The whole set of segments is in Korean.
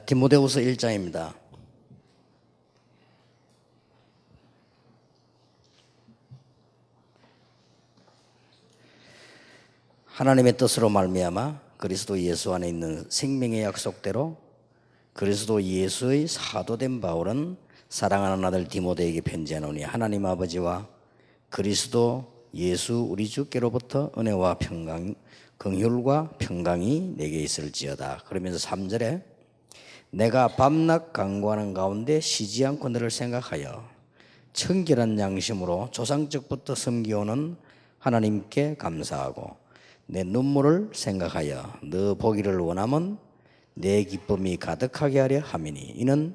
디모데후서 1장입니다. 하나님의 뜻으로 말미암아 그리스도 예수 안에 있는 생명의 약속대로 그리스도 예수의 사도된 바울은 사랑하는 아들 디모데에게 편지하노니 하나님 아버지와 그리스도 예수 우리 주께로부터 은혜와 평강, 긍휼과 평강이 내게 있을지어다. 그러면서 3절에 내가 밤낮 간구하는 가운데 쉬지 않고 너를 생각하여 청결한 양심으로 조상적부터 섬기오는 하나님께 감사하고 내 눈물을 생각하여 너 보기를 원하면 내 기쁨이 가득하게 하려 함이니 이는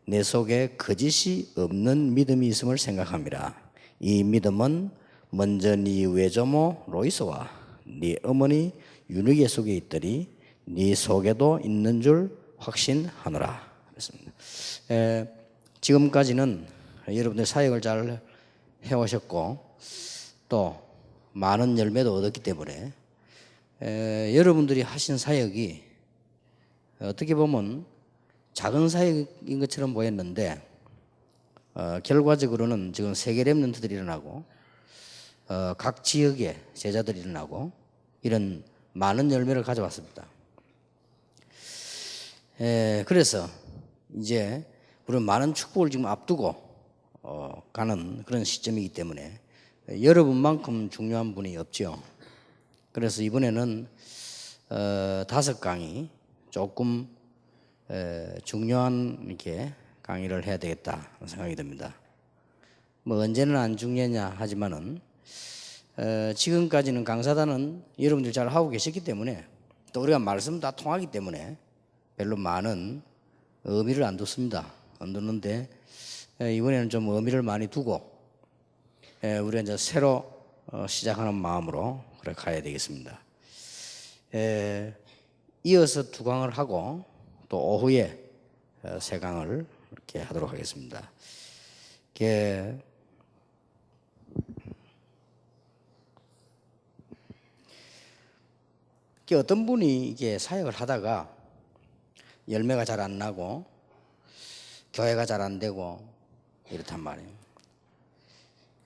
내 속에 거짓이 없는 믿음이 있음을 생각함이라. 이 믿음은 먼저 네 외조모 로이스와 네 어머니 유느게 속에 있더니 네 속에도 있는 줄 확신하노라. 그렇습니다. 지금까지는 여러분들 사역을 잘 해오셨고 또 많은 열매도 얻었기 때문에 여러분들이 하신 사역이 어떻게 보면 작은 사역인 것처럼 보였는데 결과적으로는 지금 세계 렘넌트들이 일어나고 각 지역에 제자들이 일어나고 이런 많은 열매를 가져왔습니다. 그래서 이제 우리는 많은 축복을 지금 앞두고 가는 그런 시점이기 때문에 여러분만큼 중요한 분이 없죠. 그래서 이번에는 5강의 조금 중요한 이렇게 강의를 해야 되겠다 생각이 듭니다. 뭐 언제는 안 중요하냐 하지만은 지금까지는 강사단은 여러분들 잘 하고 계셨기 때문에 또 우리가 말씀 다 통하기 때문에 별로 많은 의미를 안 뒀습니다. 안 뒀는데 이번에는 좀 의미를 많이 두고 우리가 이제 새로 시작하는 마음으로 그래 가야 되겠습니다. 이어서 2강을 하고 또 오후에 3강을 이렇게 하도록 하겠습니다. 어떤 분이 이게 사역을 하다가 열매가 잘 안 나고 교회가 잘 안 되고 이렇단 말이에요.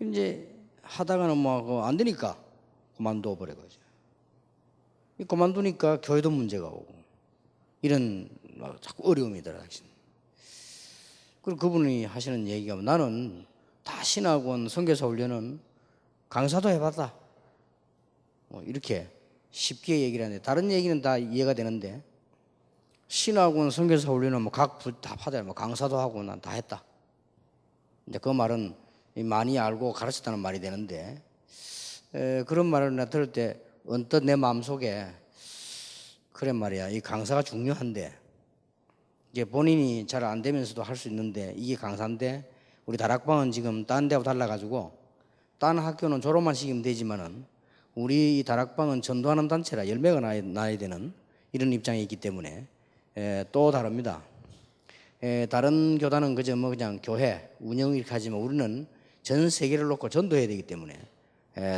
이제 하다가는 뭐 안 되니까 그만둬 버려가지고 그만두니까 교회도 문제가 오고 이런 자꾸 어려움이 들어요. 그리고 그분이 하시는 얘기가 나는 다 신학원 선교사 훈련은 강사도 해봤다 뭐 이렇게 쉽게 얘기를 하는데 다른 얘기는 다 이해가 되는데 신학원 선교사 훈련은 뭐 각 다 받아야 뭐 강사도 하고 난 다 했다. 이제 그 말은 많이 알고 가르쳤다는 말이 되는데 그런 말을 나 들을 때 언뜻 내 마음속에 그래 말이야 이 강사가 중요한데 이제 본인이 잘 안 되면서도 할 수 있는데 이게 강사인데 우리 다락방은 지금 딴 데하고 달라가지고 딴 학교는 졸업만 시키면 되지만은 우리 이 다락방은 전도하는 단체라 열매가 나야 되는 이런 입장에 있기 때문에 또 다릅니다. 다른 교단은 그저 뭐 그냥 교회 운영 이렇게 하지만 우리는 전 세계를 놓고 전도해야 되기 때문에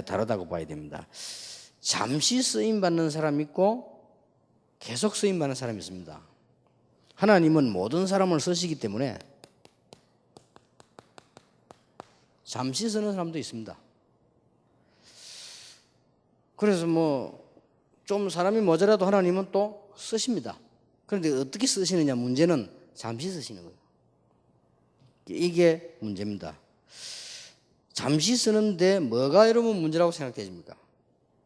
다르다고 봐야 됩니다. 잠시 쓰임 받는 사람이 있고 계속 쓰임 받는 사람이 있습니다. 하나님은 모든 사람을 쓰시기 때문에 잠시 쓰는 사람도 있습니다. 그래서 뭐 좀 사람이 모자라도 하나님은 또 쓰십니다. 그런데 어떻게 쓰시느냐 문제는 잠시 쓰시는 거예요. 이게 문제입니다. 잠시 쓰는데 뭐가 여러분 문제라고 생각되십니까?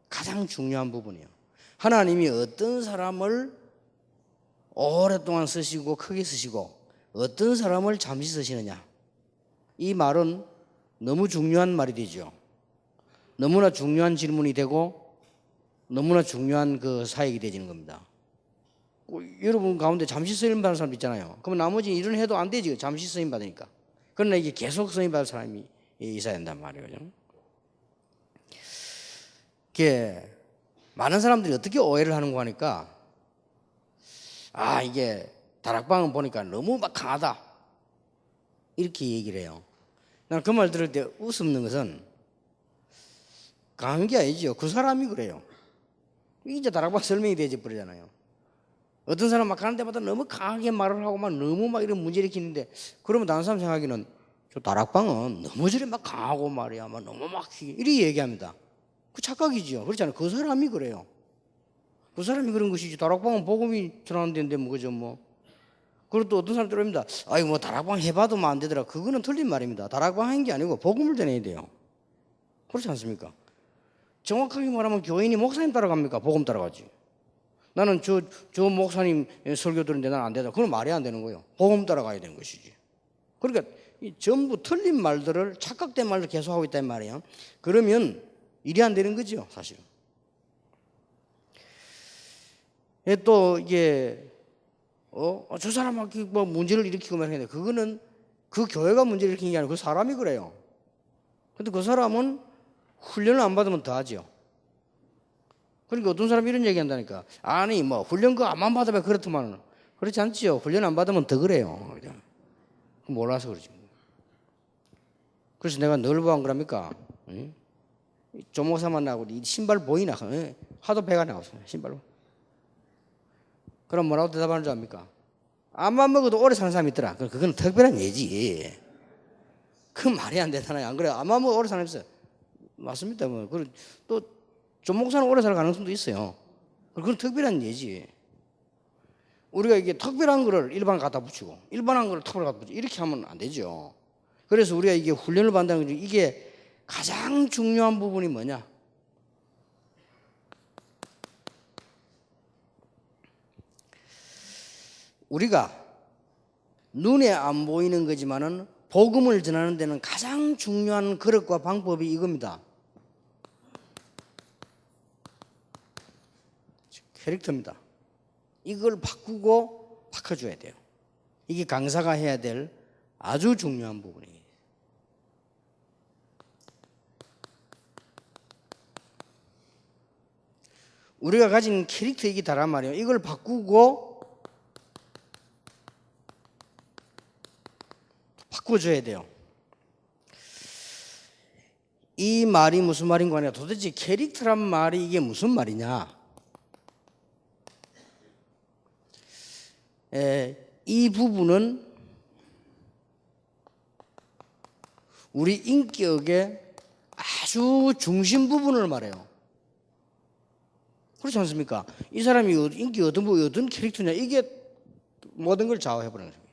가장 중요한 부분이에요. 하나님이 어떤 사람을 오랫동안 쓰시고 크게 쓰시고 어떤 사람을 잠시 쓰시느냐 이 말은 너무 중요한 말이 되죠. 너무나 중요한 질문이 되고 너무나 중요한 그 사역이 되지는 겁니다. 여러분 가운데 잠시 쓰임 받는 사람 있잖아요. 그럼 나머지 일은 해도 안 되지. 잠시 쓰임 받으니까. 그러나 이게 계속 쓰임 받을 사람이 있어야 된단 말이에요. 이게 많은 사람들이 어떻게 오해를 하는가 하니까 이게 다락방은 보니까 너무 막 강하다 이렇게 얘기를 해요. 나는 그 말 들을 때 웃는 것은 강한 게 아니죠. 그 사람이 그래요. 이제 다락방 설명이 되지 버리잖아요. 어떤 사람 막 가는 데마다 너무 강하게 말을 하고 막 너무 막 이런 문제 일으키는데, 그러면 다른 사람 생각하기는 저 다락방은 너무 저리 막 강하고 말이야 막 너무 막 이렇게 얘기합니다. 그 착각이지요. 그렇잖아요. 그 사람이 그래요. 그 사람이 그런 것이지. 다락방은 복음이 전하는 데인데 뭐 그죠 뭐. 그리고 또 어떤 사람들 그럽니다. 아이 뭐 다락방 해봐도 뭐 안 되더라. 그거는 틀린 말입니다. 다락방 하는 게 아니고 복음을 전해야 돼요. 그렇지 않습니까? 정확하게 말하면 교인이 목사님 따라갑니까? 복음 따라가지. 나는 저 목사님 설교 들은데 난 안 되다. 그건 말이 안 되는 거예요. 복음 따라가야 되는 것이지. 그러니까 이 전부 틀린 말들을, 착각된 말을 계속하고 있단 말이에요. 그러면 일이 안 되는 거죠, 사실은. 또 이게 저 사람한테 뭐 문제를 일으키고 말하는데, 그거는 그 교회가 문제를 일으킨 게 아니고 그 사람이 그래요. 근데 그 사람은 훈련을 안 받으면 더 하죠. 그러니까 어떤 사람이 이런 얘기 한다니까. 아니 뭐 훈련 그거 안 받으면 그렇더만. 그렇지 않지요. 훈련 안 받으면 더 그래요. 몰라서 그러지. 그래서 내가 늘 뭐 안 그럽니까? 조목사만 나고 이 신발 보이나? 하도 배가 나왔어 신발로. 그럼 뭐라고 대답하는 줄 압니까? 암만 먹어도 오래 사는 사람이 있더라. 그건 특별한 예지. 그 말이 안 되잖아요. 안 그래요? 암만 먹어 오래 사는 사람이 있어요. 맞습니다. 뭐. 그리고 또 조목사는 오래 살 가능성도 있어요. 그건 특별한 예지. 우리가 이게 특별한 거를 일반 갖다 붙이고 일반한 거를 특별 갖다 붙이고 이렇게 하면 안 되죠. 그래서 우리가 이게 훈련을 받는다는 게, 이게 가장 중요한 부분이 뭐냐? 우리가 눈에 안 보이는 거지만은 복음을 전하는 데는 가장 중요한 그릇과 방법이 이겁니다. 캐릭터입니다. 이걸 바꿔줘야 돼요. 이게 강사가 해야 될 아주 중요한 부분이에요. 우리가 가진 캐릭터 이게 다란 말이에요. 이걸 바꿔줘야 돼요. 이 말이 무슨 말인 거 아니야? 도대체 캐릭터란 말이 이게 무슨 말이냐? 이 부분은 우리 인격의 아주 중심 부분을 말해요. 그렇지 않습니까? 이 사람이 인기 어떤 캐릭터냐, 이게 모든 걸 좌우해버리는 거예요.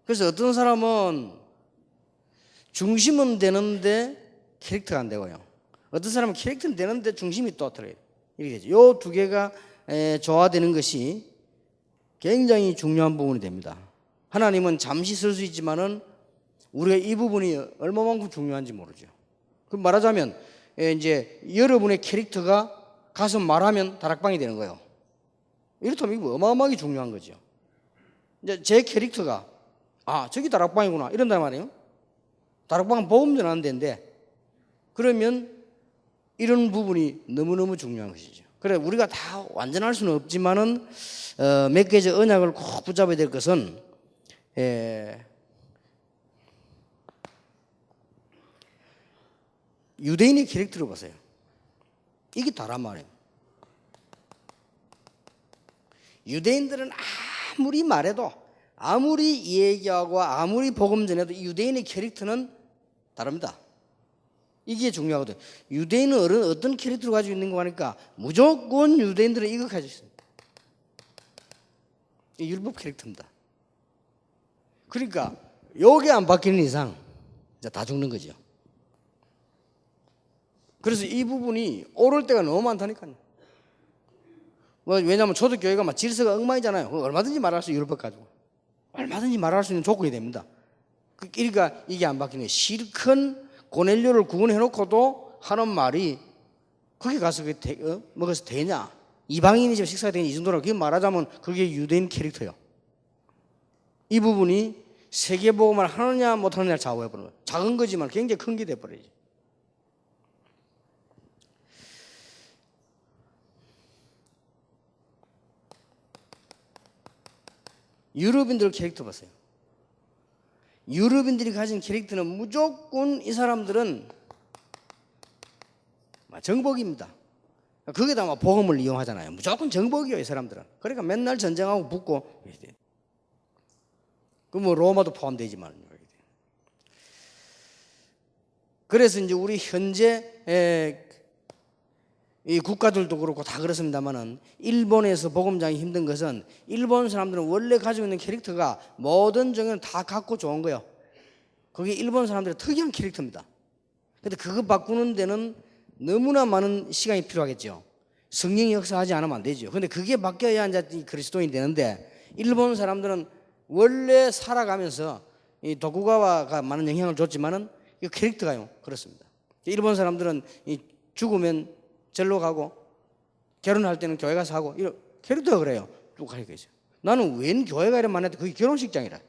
그래서 어떤 사람은 중심은 되는데 캐릭터가 안 되고요. 어떤 사람은 캐릭터는 되는데 중심이 또 틀어요. 이렇게 되죠. 이 두 개가 조화되는 것이 굉장히 중요한 부분이 됩니다. 하나님은 잠시 쓸 수 있지만은 우리가 이 부분이 얼마만큼 중요한지 모르죠. 그럼 말하자면 이제 여러분의 캐릭터가 가서 말하면 다락방이 되는 거예요. 이렇다면 이거 어마어마하게 중요한 거죠. 이제 제 캐릭터가 저기 다락방이구나 이런단 말이에요. 다락방은 복음 전하는 데인데, 그러면 이런 부분이 너무너무 중요한 것이죠. 그래 우리가 다 완전할 수는 없지만은 몇 개의 언약을 꼭 붙잡아야 될 것은 유대인의 캐릭터를 보세요. 이게 다란 말이에요. 유대인들은 아무리 말해도, 아무리 얘기하고 아무리 복음 전해도 유대인의 캐릭터는 다릅니다. 이게 중요하거든요. 유대인은 어떤 캐릭터를 가지고 있는 거 하니까 무조건 유대인들은 이거 가지고 있습니다. 이 율법 캐릭터입니다. 그러니까 요게 안 바뀌는 이상 이제 다 죽는 거죠. 그래서 이 부분이 오를 때가 너무 많다니까요. 왜냐하면 초대교회가 막 질서가 엉망이잖아요. 얼마든지 말할 수 있는 율법 가지고 얼마든지 말할 수 있는 조건이 됩니다. 그러니까 이게 안 바뀌는 거예요. 실컷 고넬료를 구원해놓고도 하는 말이 거기 가서 먹어서 되냐? 이방인이 집 식사가 되냐? 이 정도로 그게 말하자면 그게 유대인 캐릭터예요. 이 부분이 세계복음을 하느냐 못하느냐를 좌우해버려요. 작은 거지만 굉장히 큰 게 돼버려요. 유럽인들 캐릭터 보세요. 유럽인들이 가진 캐릭터는 무조건 이 사람들은 정복입니다. 거기다 막 복음을 이용하잖아요. 무조건 정복이에요, 이 사람들은. 그러니까 맨날 전쟁하고 붙고. 그 뭐 로마도 포함되지만. 그래서 이제 우리 현재 이 국가들도 그렇고 다 그렇습니다만은 일본에서 복음장이 힘든 것은 일본 사람들은 원래 가지고 있는 캐릭터가 모든 종교는 다 갖고 좋은 거예요. 그게 일본 사람들의 특이한 캐릭터입니다. 근데 그거 바꾸는 데는 너무나 많은 시간이 필요하겠죠. 성령이 역사하지 않으면 안 되죠. 근데 그게 바뀌어야 이제 그리스도인이 되는데 일본 사람들은 원래 살아가면서 이 도쿠가와가 많은 영향을 줬지만은 이 캐릭터가요 그렇습니다. 일본 사람들은 이 죽으면 절로 가고 결혼할 때는 교회 가서 하고 이런 캐릭터가 그래요. 쭉 가르쳐 있어요. 나는 웬 교회가 이런 많은데 그게 결혼식장이라.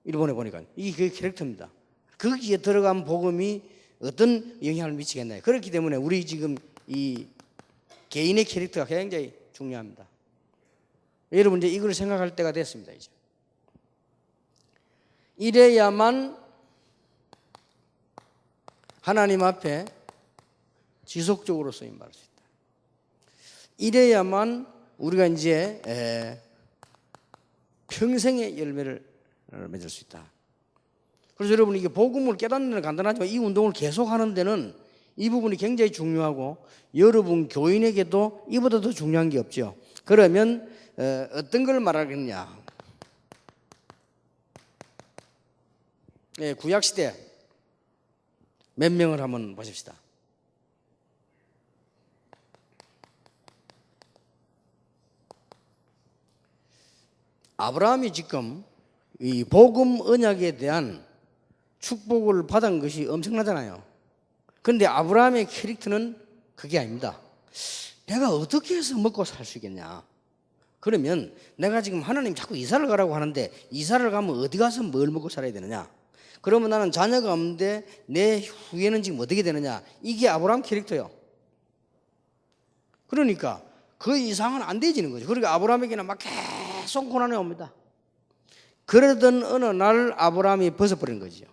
일본에 보니까 이게 그 캐릭터입니다. 거기에 들어간 복음이 어떤 영향을 미치겠나요? 그렇기 때문에 우리 지금 이 개인의 캐릭터가 굉장히 중요합니다. 여러분 이제 이걸 생각할 때가 됐습니다. 이제 이래야만 하나님 앞에 지속적으로 쓰임 받을 수 있다. 이래야만 우리가 이제 평생의 열매를 맺을 수 있다. 그래서 여러분 이게 복음을 깨닫는 데는 간단하지만 이 운동을 계속하는 데는 이 부분이 굉장히 중요하고 여러분 교인에게도 이보다 더 중요한 게 없죠. 그러면 어떤 걸 말하겠냐? 구약시대 몇 명을 한번 보십시다. 아브라함이 지금 이 복음 언약에 대한 축복을 받은 것이 엄청나잖아요. 그런데 아브라함의 캐릭터는 그게 아닙니다. 내가 어떻게 해서 먹고 살 수 있겠냐? 그러면 내가 지금 하나님 자꾸 이사를 가라고 하는데 이사를 가면 어디 가서 뭘 먹고 살아야 되느냐? 그러면 나는 자녀가 없는데 내 후예는 지금 어떻게 되느냐? 이게 아브라함 캐릭터예요. 그러니까 그 이상은 안 되지는 거죠. 그러니까 아브라함에게는 막 계속 고난이 옵니다. 그러던 어느 날 아브라함이 벗어버린 거죠.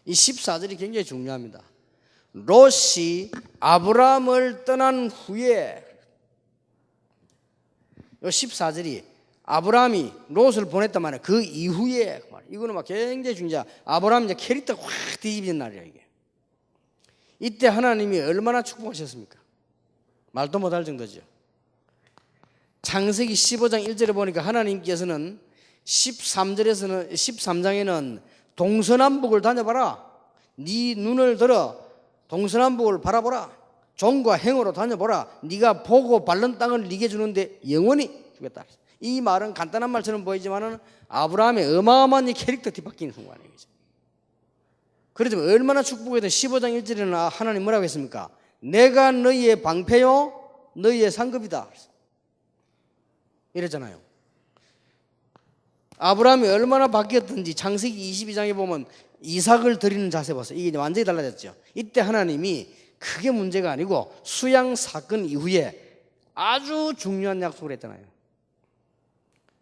이 14절이 굉장히 중요합니다. 롯이 아브라함을 떠난 후에 이 14절이 아브라함이 롯을 보냈단 말이에요. 그 이후에 이거는 막 굉장히 중요하죠. 아브라함 이제 캐릭터가 확 뒤집어진 날이에요. 이게. 이때 하나님이 얼마나 축복하셨습니까? 말도 못할 정도죠. 창세기 15장 1절에 보니까 하나님께서는 13장에는 동서남북을 다녀봐라. 네 눈을 들어 동서남북을 바라보라. 종과 행으로 다녀보라. 네가 보고 밟는 땅을 네게 주는데 영원히 주겠다. 이 말은 간단한 말처럼 보이지만은 아브라함의 어마어마한 이 캐릭터 뒤바뀌는 순간이에요. 그렇지만 얼마나 축복해도 15장 1절에는 하나님 뭐라고 했습니까? 내가 너희의 방패요 너희의 상급이다 이랬잖아요. 아브라함이 얼마나 바뀌었든지 창세기 22장에 보면 이삭을 드리는 자세 보세요. 이게 완전히 달라졌죠. 이때 하나님이 크게 문제가 아니고 수양 사건 이후에 아주 중요한 약속을 했잖아요.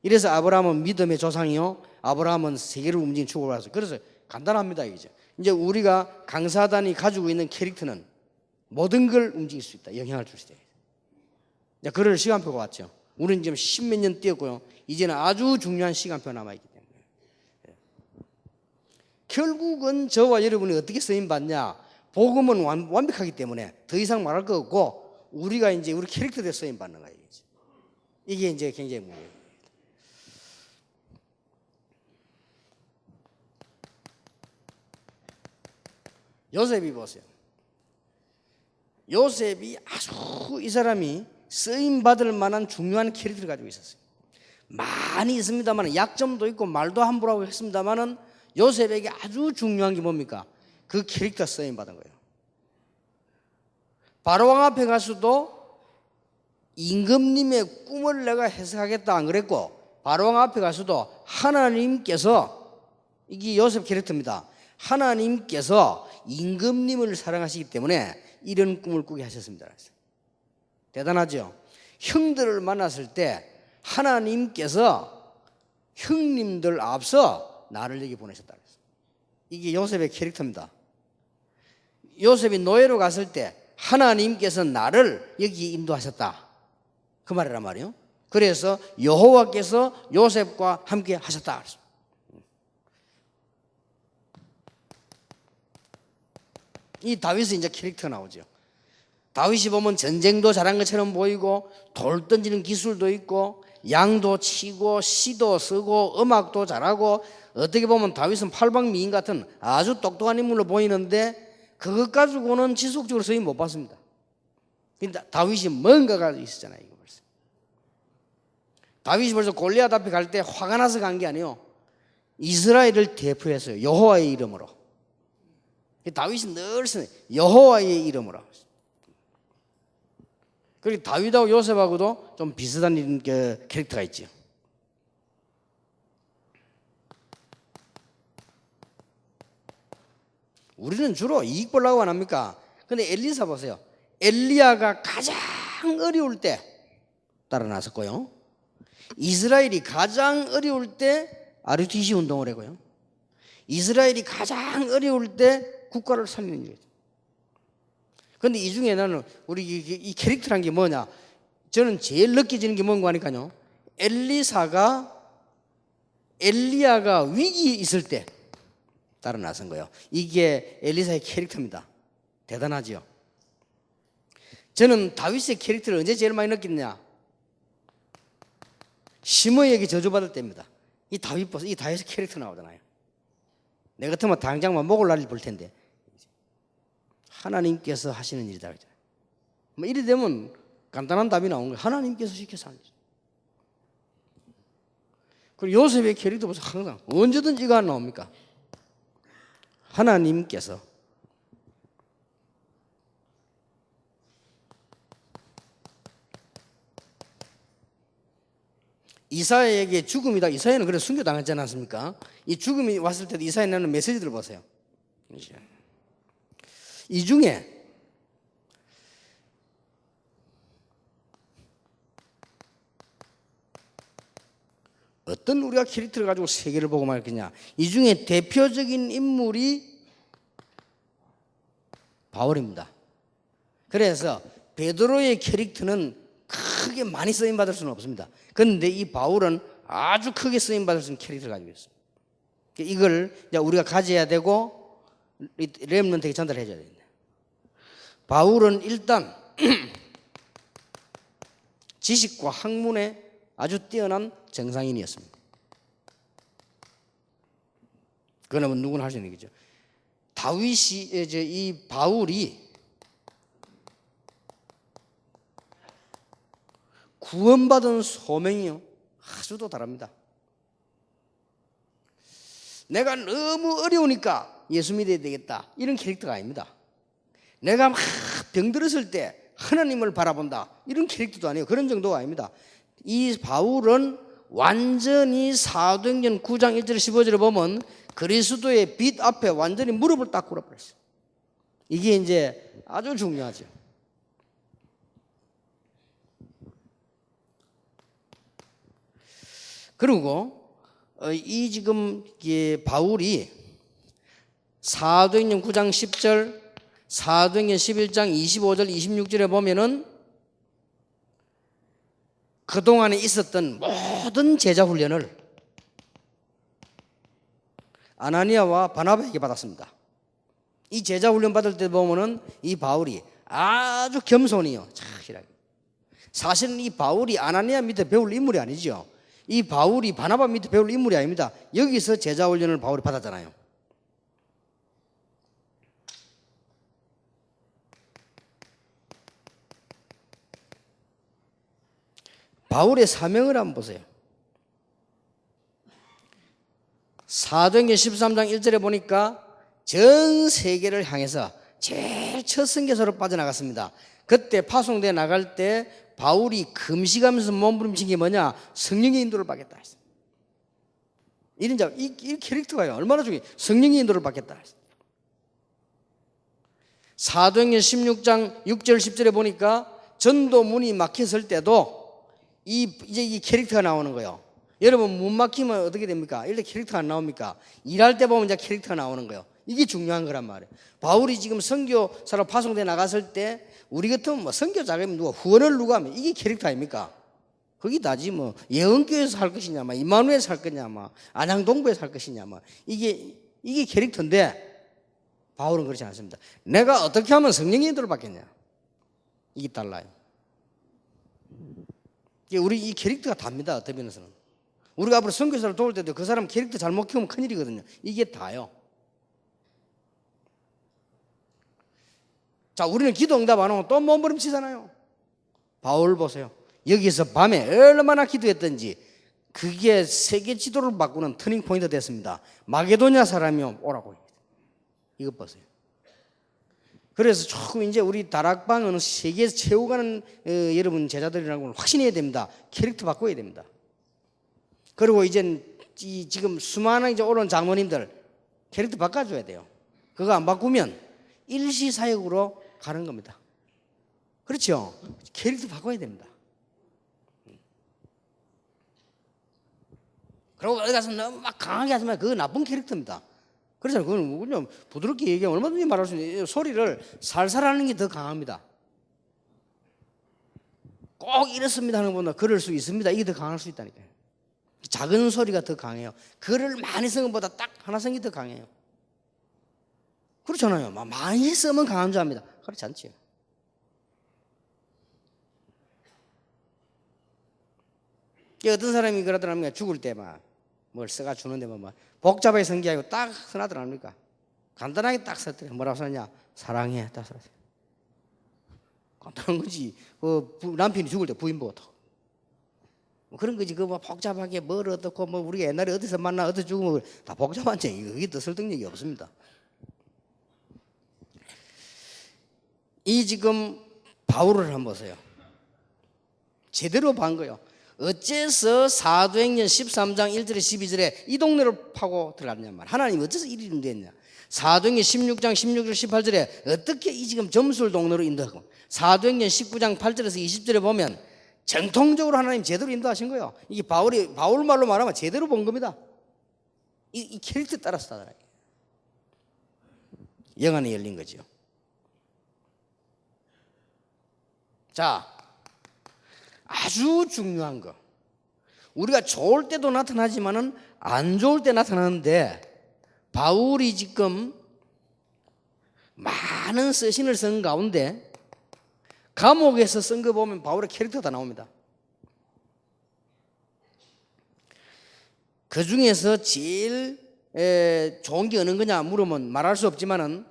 이래서 아브라함은 믿음의 조상이요 아브라함은 세계를 움직이는 축복을 받았어요. 그래서 간단합니다. 이제 우리가 강사단이 가지고 있는 캐릭터는 모든 걸 움직일 수 있다. 영향을 줄 수 있다. 이제 그럴 시간표가 왔죠. 우리는 지금 10몇 년 뛰었고요. 이제는 아주 중요한 시간표가 남아있기 때문에. 결국은 저와 여러분이 어떻게 쓰임받냐? 복음은 완벽하기 때문에 더 이상 말할 거 없고 우리가 이제 우리 캐릭터대로 쓰임받는 거예요. 이게 이제 굉장히 문제예요. 요셉이 보세요. 요셉이 아주 이 사람이 쓰임받을 만한 중요한 캐릭터를 가지고 있었어요. 많이 있습니다만 약점도 있고 말도 함부로 하고 했습니다만 요셉에게 아주 중요한 게 뭡니까? 그 캐릭터 쓰임받은 거예요. 바로왕 앞에 가서도 임금님의 꿈을 내가 해석하겠다 안 그랬고 바로왕 앞에 가서도 하나님께서 이게 요셉 캐릭터입니다. 하나님께서 임금님을 사랑하시기 때문에 이런 꿈을 꾸게 하셨습니다. 대단하죠? 형들을 만났을 때 하나님께서 형님들 앞서 나를 여기 보내셨다. 이게 요셉의 캐릭터입니다. 요셉이 노예로 갔을 때 하나님께서 나를 여기 인도하셨다. 그 말이란 말이에요. 그래서 여호와께서 요셉과 함께 하셨다. 이 다윗은 이제 캐릭터가 나오죠. 다윗이 보면 전쟁도 잘한 것처럼 보이고 돌 던지는 기술도 있고 양도 치고 시도 쓰고 음악도 잘하고 어떻게 보면 다윗은 팔방미인 같은 아주 똑똑한 인물로 보이는데 그것 가지고는 지속적으로 쓰임 못 받습니다. 근데 다윗이 뭔가가 있었잖아요. 이거 벌써. 다윗이 벌써 골리앗 앞에 갈 때 화가 나서 간 게 아니에요. 이스라엘을 대표했어요. 여호와의 이름으로. 다윗이 늘 쓰는 여호와의 이름으로. 그리고 다윗하고 요셉하고도 좀 비슷한 캐릭터가 있죠. 우리는 주로 이익 보려고 안 합니까? 근데 엘리사 보세요. 엘리야가 가장 어려울 때 따라 나섰고요. 이스라엘이 가장 어려울 때 RUTC 운동을 하고요. 이스라엘이 가장 어려울 때 국가를 살리는 일이죠. 그런데 이 중에 나는 우리 이 캐릭터란 게 뭐냐? 저는 제일 느껴지는 게 뭔가 하니까요. 엘리야가 위기에 있을 때 따라 나선 거예요. 이게 엘리사의 캐릭터입니다. 대단하지요. 저는 다윗의 캐릭터를 언제 제일 많이 느꼈냐? 시므에게 저주받을 때입니다. 이 다윗의 캐릭터 나오잖아요. 내 같으면 당장만 목을 날릴 볼 텐데 하나님께서 하시는 일이다. 뭐 이래 되면 간단한 답이 나오는 거예요. 하나님께서 시켜서 하는 일. 그리고 요셉의 캐릭터 보세요. 항상 언제든지 이거 안 나옵니까? 하나님께서 이사야에게 죽음이다. 이사야는 그래서 순교당하지 않았습니까? 이 죽음이 왔을 때도 이사야에 나오는 메시지들을 보세요. 이 중에 어떤 우리가 캐릭터를 가지고 세계를 보고 말겠냐? 이 중에 대표적인 인물이 바울입니다. 그래서 베드로의 캐릭터는 크게 많이 쓰임받을 수는 없습니다. 그런데 이 바울은 아주 크게 쓰임받을 수 있는 캐릭터를 가지고 있습니다. 이걸 우리가 가져야 되고 렘넌트에게 전달해 줘야 됩니다. 바울은 일단 지식과 학문에 아주 뛰어난 정상인이었습니다. 그러면 누구나 할 수 있는 얘기죠. 이 바울이 구원받은 소명이요 아주 또 다릅니다. 내가 너무 어려우니까 예수 믿어야 되겠다 이런 캐릭터가 아닙니다. 내가 막 병들었을 때 하나님을 바라본다 이런 캐릭터도 아니에요. 그런 정도가 아닙니다. 이 바울은 완전히 사도행전 9장 1절 15절을 보면 그리스도의 빛 앞에 완전히 무릎을 딱 꿇어버렸어요. 이게 이제 아주 중요하죠. 그리고 이 지금 바울이 사도행전 9장 10절, 사도행전 11장 25절, 26절에 보면은 그동안에 있었던 모든 제자 훈련을 아나니아와 바나바에게 받았습니다. 이 제자 훈련 받을 때 보면은 이 바울이 아주 겸손해요. 착실하게. 사실은 이 바울이 아나니아 밑에 배울 인물이 아니죠. 이 바울이 바나바 밑에 배울 인물이 아닙니다. 여기서 제자 훈련을 바울이 받았잖아요. 바울의 사명을 한번 보세요. 사도행전 13장 1절에 보니까 전 세계를 향해서 제일 첫 선교사로 빠져나갔습니다. 그때 파송돼 나갈 때 바울이 금식하면서 몸부림친 게 뭐냐? 성령의 인도를 받겠다 했어요. 이 캐릭터가요 얼마나 중요해요. 성령의 인도를 받겠다 했어요. 사도행전 16장 6절 10절에 보니까 전도 문이 막혔을 때도 이제 이 캐릭터가 나오는 거예요. 여러분 문 막히면 어떻게 됩니까? 이렇게 캐릭터가 안 나옵니까? 일할 때 보면 이제 캐릭터가 나오는 거예요. 이게 중요한 거란 말이에요. 바울이 지금 선교사로 파송돼 나갔을 때 우리 같으면 뭐 선교 자금이 누가 후원을 누가 하면 이게 캐릭터 아닙니까? 거기 다지 뭐 예언교회에서 살 것이냐, 막 임마누엘에서 살 거냐, 막 안양동부에서 살 것이냐, 막 이게 캐릭터인데 바울은 그렇지 않습니다. 내가 어떻게 하면 성령의 인도를 받겠냐? 이게 달라요. 우리 이 캐릭터가 답니다. 어떤 면에서는 우리가 앞으로 선교사를 도울 때도 그 사람 캐릭터 잘못 키우면 큰일이거든요. 이게 다요. 자, 우리는 기도 응답 안 하고 또 몸부림치잖아요. 바울 보세요. 여기서 밤에 얼마나 기도했던지 그게 세계 지도를 바꾸는 터닝 포인트 됐습니다. 마게도냐 사람이 오라고. 이것 보세요. 그래서 조금 이제 우리 다락방은 세계에서 채워가는 여러분 제자들이라고 확신해야 됩니다. 캐릭터 바꿔야 됩니다. 그리고 이제 지금 수많은 이제 오른 장모님들 캐릭터 바꿔줘야 돼요. 그거 안 바꾸면 일시사역으로 가는 겁니다. 그렇죠? 캐릭터 바꿔야 됩니다. 그리고 어디 가서 너무 막 강하게 하지만 그거 나쁜 캐릭터입니다. 그렇잖아요. 그건 그냥 부드럽게 얘기하면 얼마든지 말할 수 있는 소리를 살살 하는 게 더 강합니다. 꼭 이렇습니다 하는 것보다 그럴 수 있습니다. 이게 더 강할 수 있다니까요. 작은 소리가 더 강해요. 글을 많이 쓴 것보다 딱 하나 쓴 게 더 강해요. 그렇잖아요. 많이 쓰면 강한 줄 압니다. 그렇지 않지요. 어떤 사람이 그러더랍니까? 죽을 때 막 뭘 써가 주는데 막 복잡하게 성기하고 딱 써놔더랍니까? 간단하게 딱 썼더니 뭐라고 썼냐? 사랑해. 딱 썼어요. 간단한 거지. 남편이 죽을 때 부인 보고 뭐 그런 거지. 그뭐 복잡하게 뭘 어떻고 뭐 우리가 옛날에 어디서 만나 어디서 죽으면 다 복잡한 쟁이. 그게 더 설득력이 없습니다. 이 지금 바울을 한번 보세요. 제대로 반 거예요. 어째서 사도행전 13장 1절에 12절에 이 동네를 파고 들어갔냐 말. 하나님 어째서 이리 인도했냐. 사도행전 16장 16절 18절에 어떻게 이 지금 점술 동네로 인도하고, 사도행전 19장 8절에서 20절에 보면 정통적으로 하나님 제대로 인도하신 거예요. 이게 바울 말로 말하면 제대로 본 겁니다. 이 캐릭터 따라서 따라요. 영안이 열린 거죠. 자, 아주 중요한 거. 우리가 좋을 때도 나타나지만은 안 좋을 때 나타나는데, 바울이 지금 많은 서신을 쓴 가운데 감옥에서 쓴 거 보면 바울의 캐릭터가 나옵니다. 그 중에서 제일 좋은 게 어느 거냐 물으면 말할 수 없지만은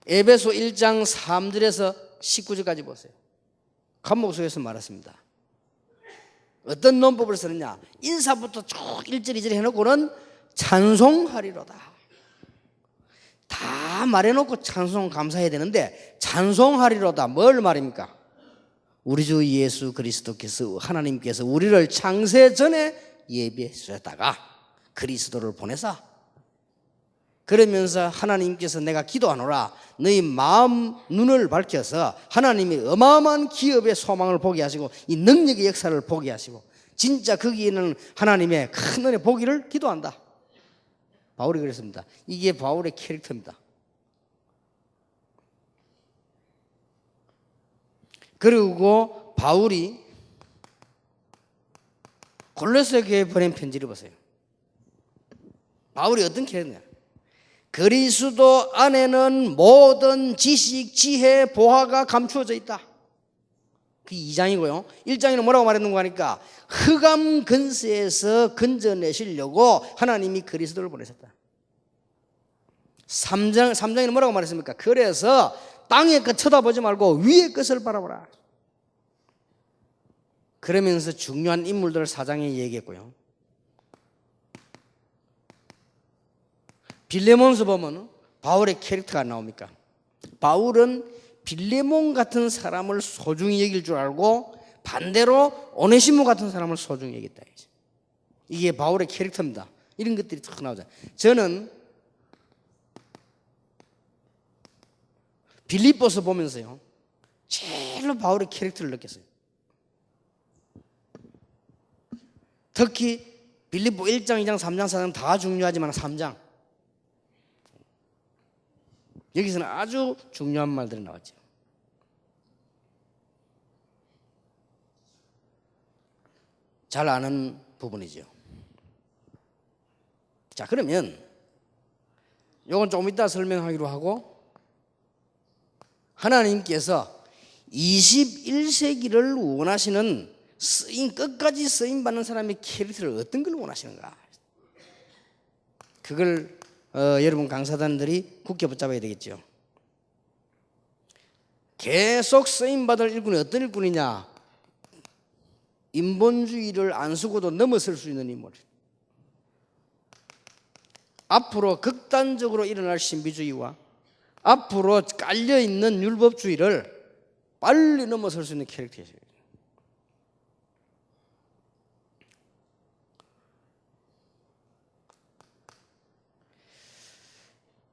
에베소 1장 3절에서 19절까지 보세요. 감옥 속에서 말했습니다. 어떤 논법을 쓰느냐. 인사부터 쭉 1절 2절 해놓고는 찬송하리로다. 다 말해놓고 찬송 감사해야 되는데 찬송하리로다. 뭘 말입니까? 우리 주 예수 그리스도께서 하나님께서 우리를 창세 전에 예비하셨다가 그리스도를 보내사, 그러면서 하나님께서 내가 기도하노라 너희 마음 눈을 밝혀서 하나님의 어마어마한 기업의 소망을 보게 하시고 이 능력의 역사를 보게 하시고 진짜 거기에는 하나님의 큰 은혜 보기를 기도한다. 바울이 그랬습니다. 이게 바울의 캐릭터입니다. 그리고 바울이 골로새 교회에 보낸 편지를 보세요. 바울이 어떤 캐릭터냐. 그리스도 안에는 모든 지식, 지혜, 보화가 감추어져 있다. 그 2장이고요. 1장에는 뭐라고 말했는가 하니까 흑암 근세에서 건져내시려고 하나님이 그리스도를 보내셨다. 3장에는 뭐라고 말했습니까? 그래서 땅의 것 쳐다보지 말고 위의 것을 바라보라. 그러면서 중요한 인물들을 4장에 얘기했고요. 빌레몬서 보면 바울의 캐릭터가 나옵니까? 바울은 빌레몬 같은 사람을 소중히 여길 줄 알고 반대로 오네시모 같은 사람을 소중히 여겼다. 이게 바울의 캐릭터입니다. 이런 것들이 탁 나오잖아요. 저는 빌립보서 보면서요 제일로 바울의 캐릭터를 느꼈어요. 특히 빌립보 1장, 2장, 3장, 4장 다 중요하지만 3장 여기서는 아주 중요한 말들이 나왔죠. 잘 아는 부분이죠. 자, 그러면 이건 조금 이따 설명하기로 하고, 하나님께서 21세기를 원하시는 끝까지 쓰임받는 사람의 캐릭터를 어떤 걸 원하시는가, 그걸 여러분 강사단들이 굳게 붙잡아야 되겠죠. 계속 쓰임받을 일꾼이 어떤 일꾼이냐? 인본주의를 안 쓰고도 넘어설 수 있는 인물, 앞으로 극단적으로 일어날 신비주의와 앞으로 깔려있는 율법주의를 빨리 넘어설 수 있는 캐릭터예요.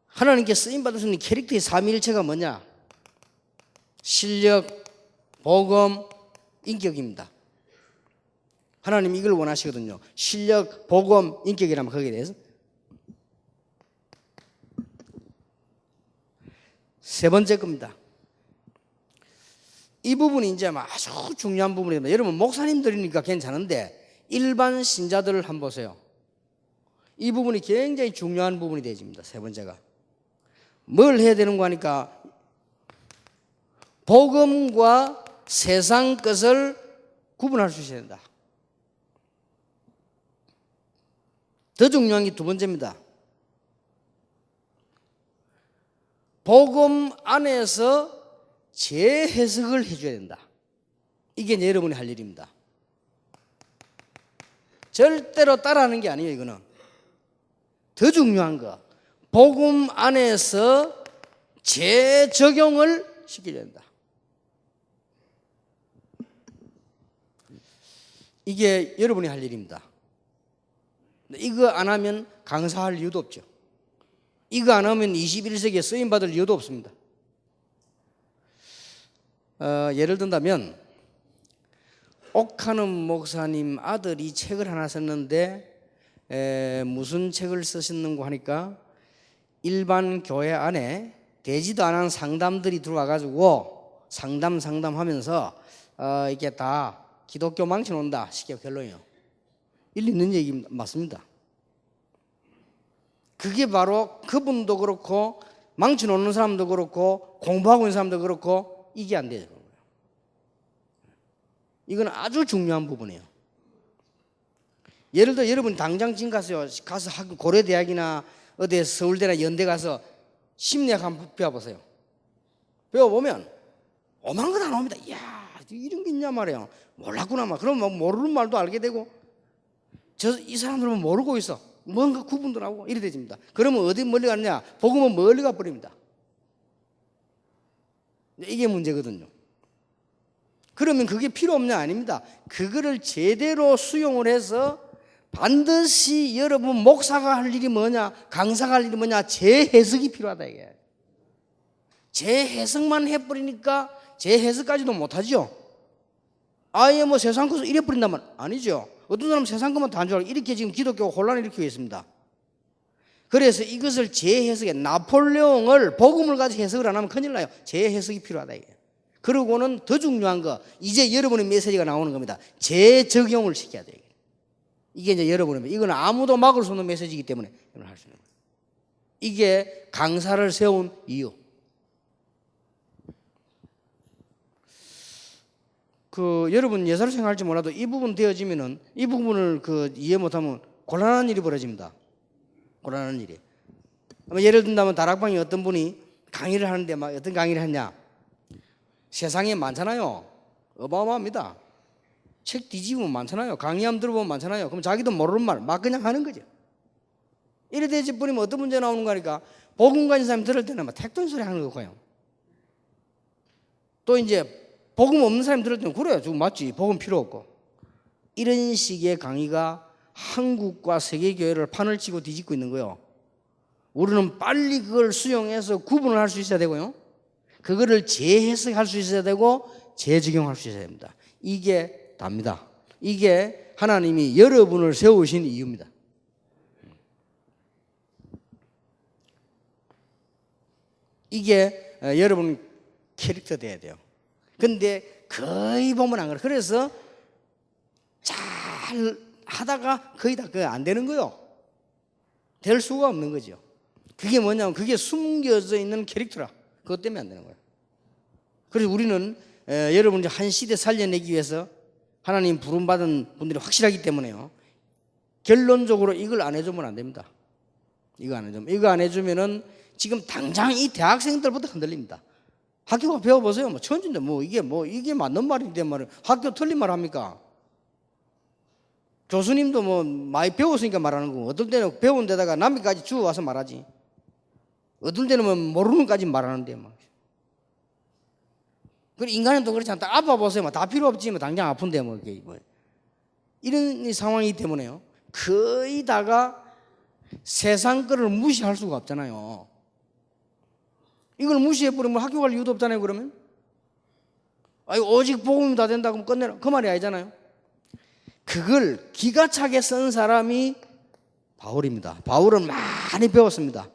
하나님께 쓰임받을 수 있는 캐릭터의 삼위일체가 뭐냐? 실력, 복음, 인격입니다. 하나님이 이걸 원하시거든요. 실력, 복음, 인격이라면 거기에 대해서. 세 번째 겁니다. 이 부분이 이제 아주 중요한 부분입니다. 여러분 목사님들이니까 괜찮은데 일반 신자들을 한번 보세요. 이 부분이 굉장히 중요한 부분이 되어집니다. 세 번째가 뭘 해야 되는 거 하니까 복음과 세상 것을 구분할 수 있어야 된다. 더 중요한 게 두 번째입니다. 복음 안에서 재해석을 해줘야 된다. 이게 이제 여러분이 할 일입니다. 절대로 따라하는 게 아니에요. 이거는 더 중요한 거, 복음 안에서 재적용을 시켜야 된다. 이게 여러분이 할 일입니다. 이거 안 하면 강사할 이유도 없죠. 이거 안 하면 21세기에 쓰임받을 이유도 없습니다. 예를 든다면 옥하는 목사님 아들이 책을 하나 썼는데 무슨 책을 쓰셨는고 하니까 일반 교회 안에 되지도 않은 상담들이 들어와가지고 상담하면서 이게 다 기독교 망쳐놓는다, 쉽게 결론이요. 일리 있는 얘기 맞습니다. 그게 바로 그분도 그렇고 망쳐놓는 사람도 그렇고 공부하고 있는 사람도 그렇고 이게 안 되죠. 이건 아주 중요한 부분이에요. 예를 들어 여러분 당장 지금 가서 고려대학이나 어디 서울대나 연대 가서 심리학 한번 배워보세요. 배워보면 오만 건 안 옵니다. 이야, 이런 게 있냐 말이야. 몰랐구나 말. 그럼 모르는 말도 알게 되고, 이 사람들은 모르고 있어. 뭔가 구분도 나오고 이래 되집니다. 그러면 어디 멀리 가느냐? 복음은 멀리 가버립니다. 이게 문제거든요. 그러면 그게 필요 없냐? 아닙니다. 그거를 제대로 수용을 해서 반드시 여러분 목사가 할 일이 뭐냐, 강사가 할 일이 뭐냐, 재해석이 필요하다 이게. 재해석만 해버리니까 재해석까지도 못하죠. 아예 뭐 세상 것을 이래 버린다면 아니죠. 어떤 사람은 세상 것만 다 한 줄 알고 이렇게 지금 기독교가 혼란을 일으키고 있습니다. 그래서 이것을 재해석해, 나폴레옹을 복음을 가지고 해석을 안 하면 큰일 나요. 재해석이 필요하다 이게. 그러고는 더 중요한 거, 이제 여러분의 메시지가 나오는 겁니다. 재적용을 시켜야 돼요. 이게 이제 여러분의, 이건 아무도 막을 수 없는 메시지이기 때문에 여러분 할 수 있는 거예요. 이게 강사를 세운 이유. 여러분 예사로 생각할지 몰라도 이 부분 되어지면은 이 부분을 이해 못하면 곤란한 일이 벌어집니다. 곤란한 일이. 예를 든다면 다락방에 어떤 분이 강의를 하는데 막 어떤 강의를 했냐? 세상에 많잖아요. 어마어마합니다. 책 뒤집으면 많잖아요. 강의함 들어보면 많잖아요. 그럼 자기도 모르는 말 막 그냥 하는 거죠. 이래 되지 버리면 어떤 문제 나오는 거니까 복음 가진 사람이 들을 때는 막 택도인 소리 하는 거고요. 또 이제 복음 없는 사람이 들을 때는 그래, 좀 맞지. 복음 필요 없고. 이런 식의 강의가 한국과 세계교회를 판을 치고 뒤집고 있는 거예요. 우리는 빨리 그걸 수용해서 구분을 할 수 있어야 되고요. 그거를 재해석할 수 있어야 되고 재적용할 수 있어야 됩니다. 이게 답니다. 이게 하나님이 여러분을 세우신 이유입니다. 이게 여러분 캐릭터 돼야 돼요. 근데 거의 보면 안 그래요. 그래서 잘 하다가 거의 다 그거 안 되는 거요. 될 수가 없는 거죠. 그게 뭐냐면 그게 숨겨져 있는 캐릭터라. 그것 때문에 안 되는 거예요. 그래서 우리는 여러분이 한 시대 살려내기 위해서 하나님 부름받은 분들이 확실하기 때문에요. 결론적으로 이걸 안 해주면 안 됩니다. 이거 안 해주면은 지금 당장 이 대학생들부터 흔들립니다. 학교 배워보세요. 뭐 천진데 이게 맞는 말인데 말을 학교 틀린 말 합니까? 교수님도 뭐 많이 배웠으니까 말하는 거고, 어떨 때는 배운 데다가 남이까지 주워와서 말하지. 어떨 때는 뭐 모르는 까지 말하는데 막. 그리고 인간은 또 그렇지 않다. 아파보세요. 다 필요 없지. 당장 아픈데 이런 상황이기 때문에요. 거의 다가 세상 거를 무시할 수가 없잖아요. 이걸 무시해버리면 학교 갈 이유도 없잖아요. 그러면 오직 복음이 다 된다고 하면 끝내라. 그 말이 아니잖아요. 그걸 기가 차게 쓴 사람이 바울입니다. 바울은 많이 배웠습니다.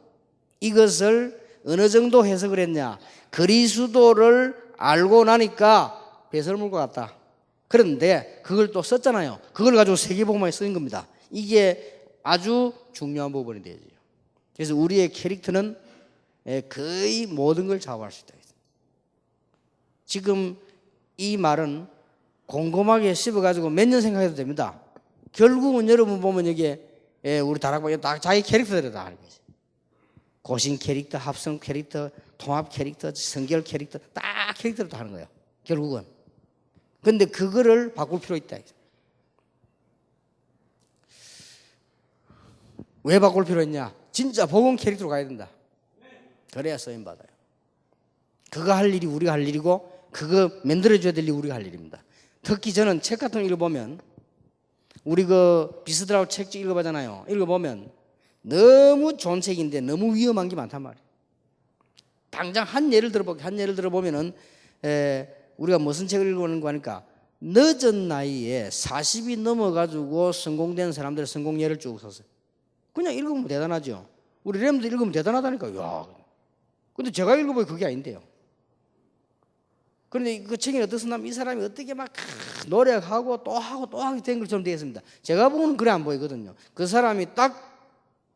이것을 어느 정도 해석을 했냐. 그리스도를 알고 나니까 배설물과 같다. 그런데 그걸 또 썼잖아요. 그걸 가지고 세계복음화에 쓰인 겁니다. 이게 아주 중요한 부분이 되죠. 그래서 우리의 캐릭터는 거의 모든 걸 좌우할 수 있다. 지금 이 말은 곰곰하게 씹어가지고 몇 년 생각해도 됩니다. 결국은 여러분 보면 여기에 우리 다락방에 다 자기 캐릭터들을 다 하는 거지. 고신 캐릭터, 합성 캐릭터, 통합 캐릭터, 성결 캐릭터, 딱 캐릭터를 다 하는 거예요. 결국은. 근데 그거를 바꿀 필요 있다. 왜 바꿀 필요 있냐? 진짜 복음 캐릭터로 가야 된다. 그래야 쓰임 받아요. 그거 할 일이 우리가 할 일이고, 그거 만들어줘야 될 일이 우리가 할 일입니다. 특히 저는 책 같은 거 읽어보면, 우리 그 비스드라고 책 읽어보잖아요. 읽어보면 너무 좋은 책인데 너무 위험한 게 많단 말이에요. 당장 한 예를 들어보면은 우리가 무슨 책을 읽어보는 거 하니까 늦은 나이에 40이 넘어가지고 성공된 사람들의 성공 예를 쭉 썼어요. 그냥 읽으면 대단하죠. 우리 렘도 읽으면 대단하다니까. 야, 근데 제가 읽어보면 그게 아닌데요. 그런데 그 책이 어떻습니까? 이 사람이 어떻게 막 노력하고 또 하고 또 하게 된 것처럼 되어 있습니다. 제가 보고는 그래 안 보이거든요. 그 사람이 딱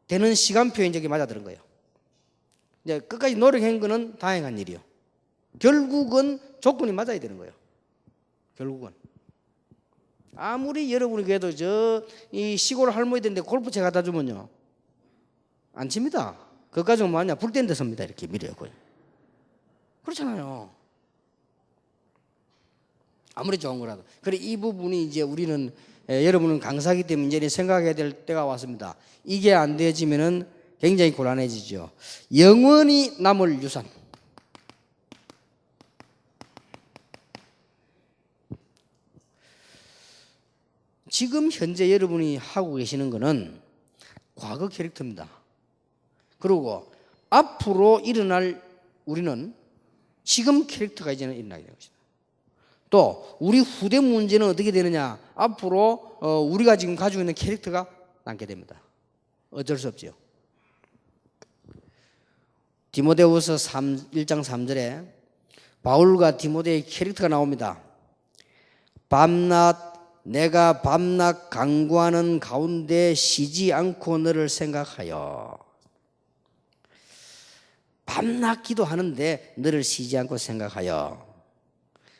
되는 시간표에 저기 맞아들은 거예요. 이제 끝까지 노력한 거는 다행한 일이요. 결국은 조건이 맞아야 되는 거예요. 결국은. 아무리 여러분이 그래도 이 시골 할머니들인데 골프채 갖다 주면요. 안 칩니다. 그까지는 뭐하냐? 불 뗀 데 섭니다. 이렇게 밀어요. 그렇잖아요. 아무리 좋은 거라도. 그래, 이 부분이 이제 우리는, 여러분은 강사기 때문에 이제 생각해야 될 때가 왔습니다. 이게 안 되어지면은 굉장히 곤란해지죠. 영원히 남을 유산. 지금 현재 여러분이 하고 계시는 거는 과거 캐릭터입니다. 그리고 앞으로 일어날 우리는 지금 캐릭터가 이제는 일어나게 될 것이다. 또 우리 후대 문제는 어떻게 되느냐. 앞으로 우리가 지금 가지고 있는 캐릭터가 남게 됩니다. 어쩔 수 없죠. 디모데후서 1장 3절에 바울과 디모데의 캐릭터가 나옵니다. 내가 밤낮 간구하는 가운데 쉬지 않고 너를 생각하여. 밤낮 기도하는데 너를 쉬지 않고 생각하여.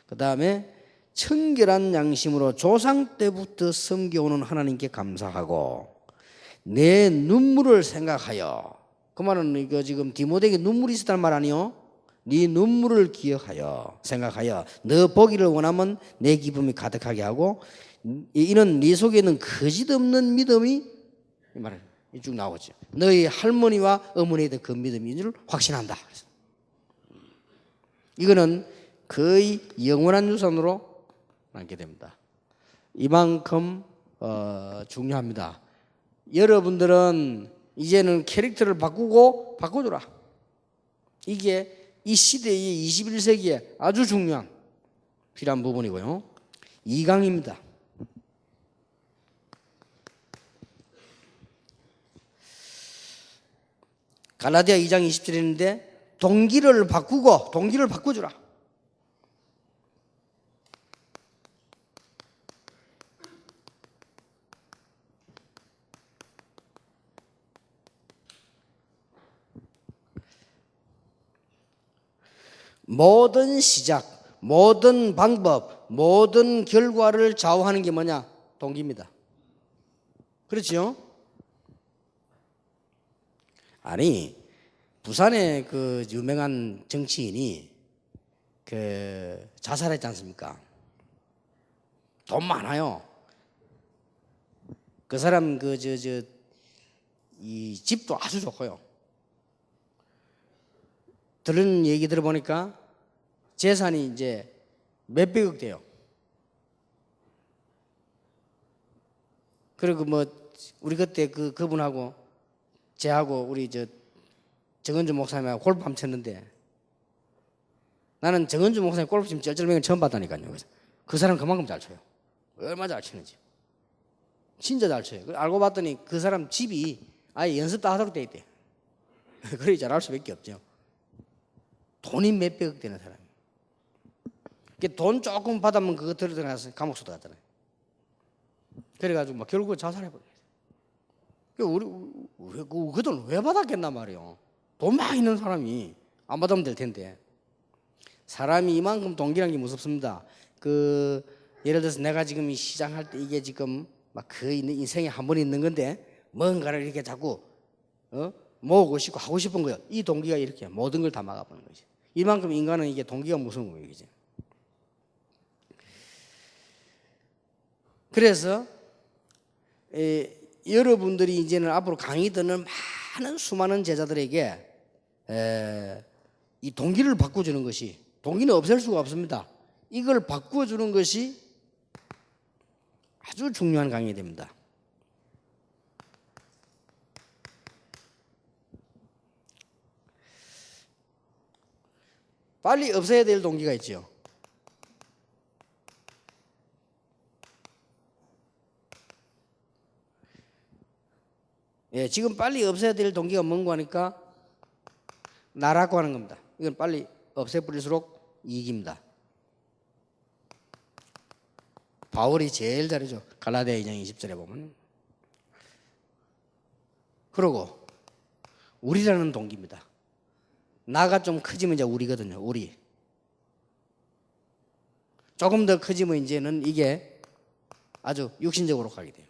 그 다음에 청결한 양심으로 조상 때부터 섬겨오는 하나님께 감사하고 내 눈물을 생각하여. 그 말은 이거 지금 디모데에게 눈물이 있었다는 말 아니요? 네 눈물을 기억하여 생각하여 너 보기를 원하면 내 기쁨이 가득하게 하고 이는 네 속에 있는 거짓 없는 믿음이 이 말은 쭉 나오죠. 너희 할머니와 어머니에 대한 그 믿음인 줄 확신한다. 이거는 거의 영원한 유산으로 남게 됩니다. 이만큼 중요합니다. 여러분들은 이제는 캐릭터를 바꿔줘라. 이게 이 시대의 21세기에 아주 중요한 필요한 부분이고요. 2강입니다. 갈라디아 2장 20절인데 동기를 바꿔주라. 모든 시작, 모든 방법, 모든 결과를 좌우하는 게 뭐냐? 동기입니다. 그렇죠? 아니, 부산의 그 유명한 정치인이 그 자살했지 않습니까? 돈 많아요. 그 사람 이 집도 아주 좋고요. 들은 얘기 들어보니까 재산이 이제 몇백억 돼요. 그리고 뭐 우리 그때 그분하고 제하고 우리 정은주 목사님하고 골프 한번 쳤는데, 나는 정은주 목사님 골프 치면 쩔쩔매는 처음 봤다니까요. 그래서 그 사람 그만큼 잘 쳐요. 얼마나 잘 치는지. 진짜 잘 쳐요. 알고 봤더니 그 사람 집이 아예 연습 다 하도록 돼 있대. 그래 잘할 수밖에 없죠. 돈이 몇백억 되는 사람이. 돈 조금 받으면 그거 들어가서 감옥 들어가잖아요. 그래가지고 막 결국 자살해버려요. 우리 그 돈 왜 받았겠나 말이에요. 돈 많이 있는 사람이 안 받으면 될 텐데. 사람이 이만큼 동기란 게 무섭습니다. 예를 들어서 내가 지금 시장할 때 이게 지금 막 그 인생에 한 번 있는 건데 뭔가를 이렇게 자꾸 모으고 싶고 하고 싶은 거예요. 이 동기가 이렇게 모든 걸 다 막아보는 거지. 이만큼 인간은 이게 동기가 무서운 거예요. 이제. 그래서 여러분들이 이제는 앞으로 강의 듣는 많은 수많은 제자들에게 이 동기를 바꿔주는 것이, 동기는 없앨 수가 없습니다. 이걸 바꿔주는 것이 아주 중요한 강의가 됩니다. 빨리 없애야 될 동기가 있죠. 예, 지금 빨리 없애야 될 동기가 뭔가 하니까 나라고 하는 겁니다. 이건 빨리 없애버릴수록 이익입니다. 바울이 제일 잘하죠. 갈라디아 2장 20절에 보면. 그리고 우리라는 동기입니다. 나가 좀 커지면 이제 우리거든요. 우리. 조금 더 커지면 이제는 이게 아주 육신적으로 가게 돼요.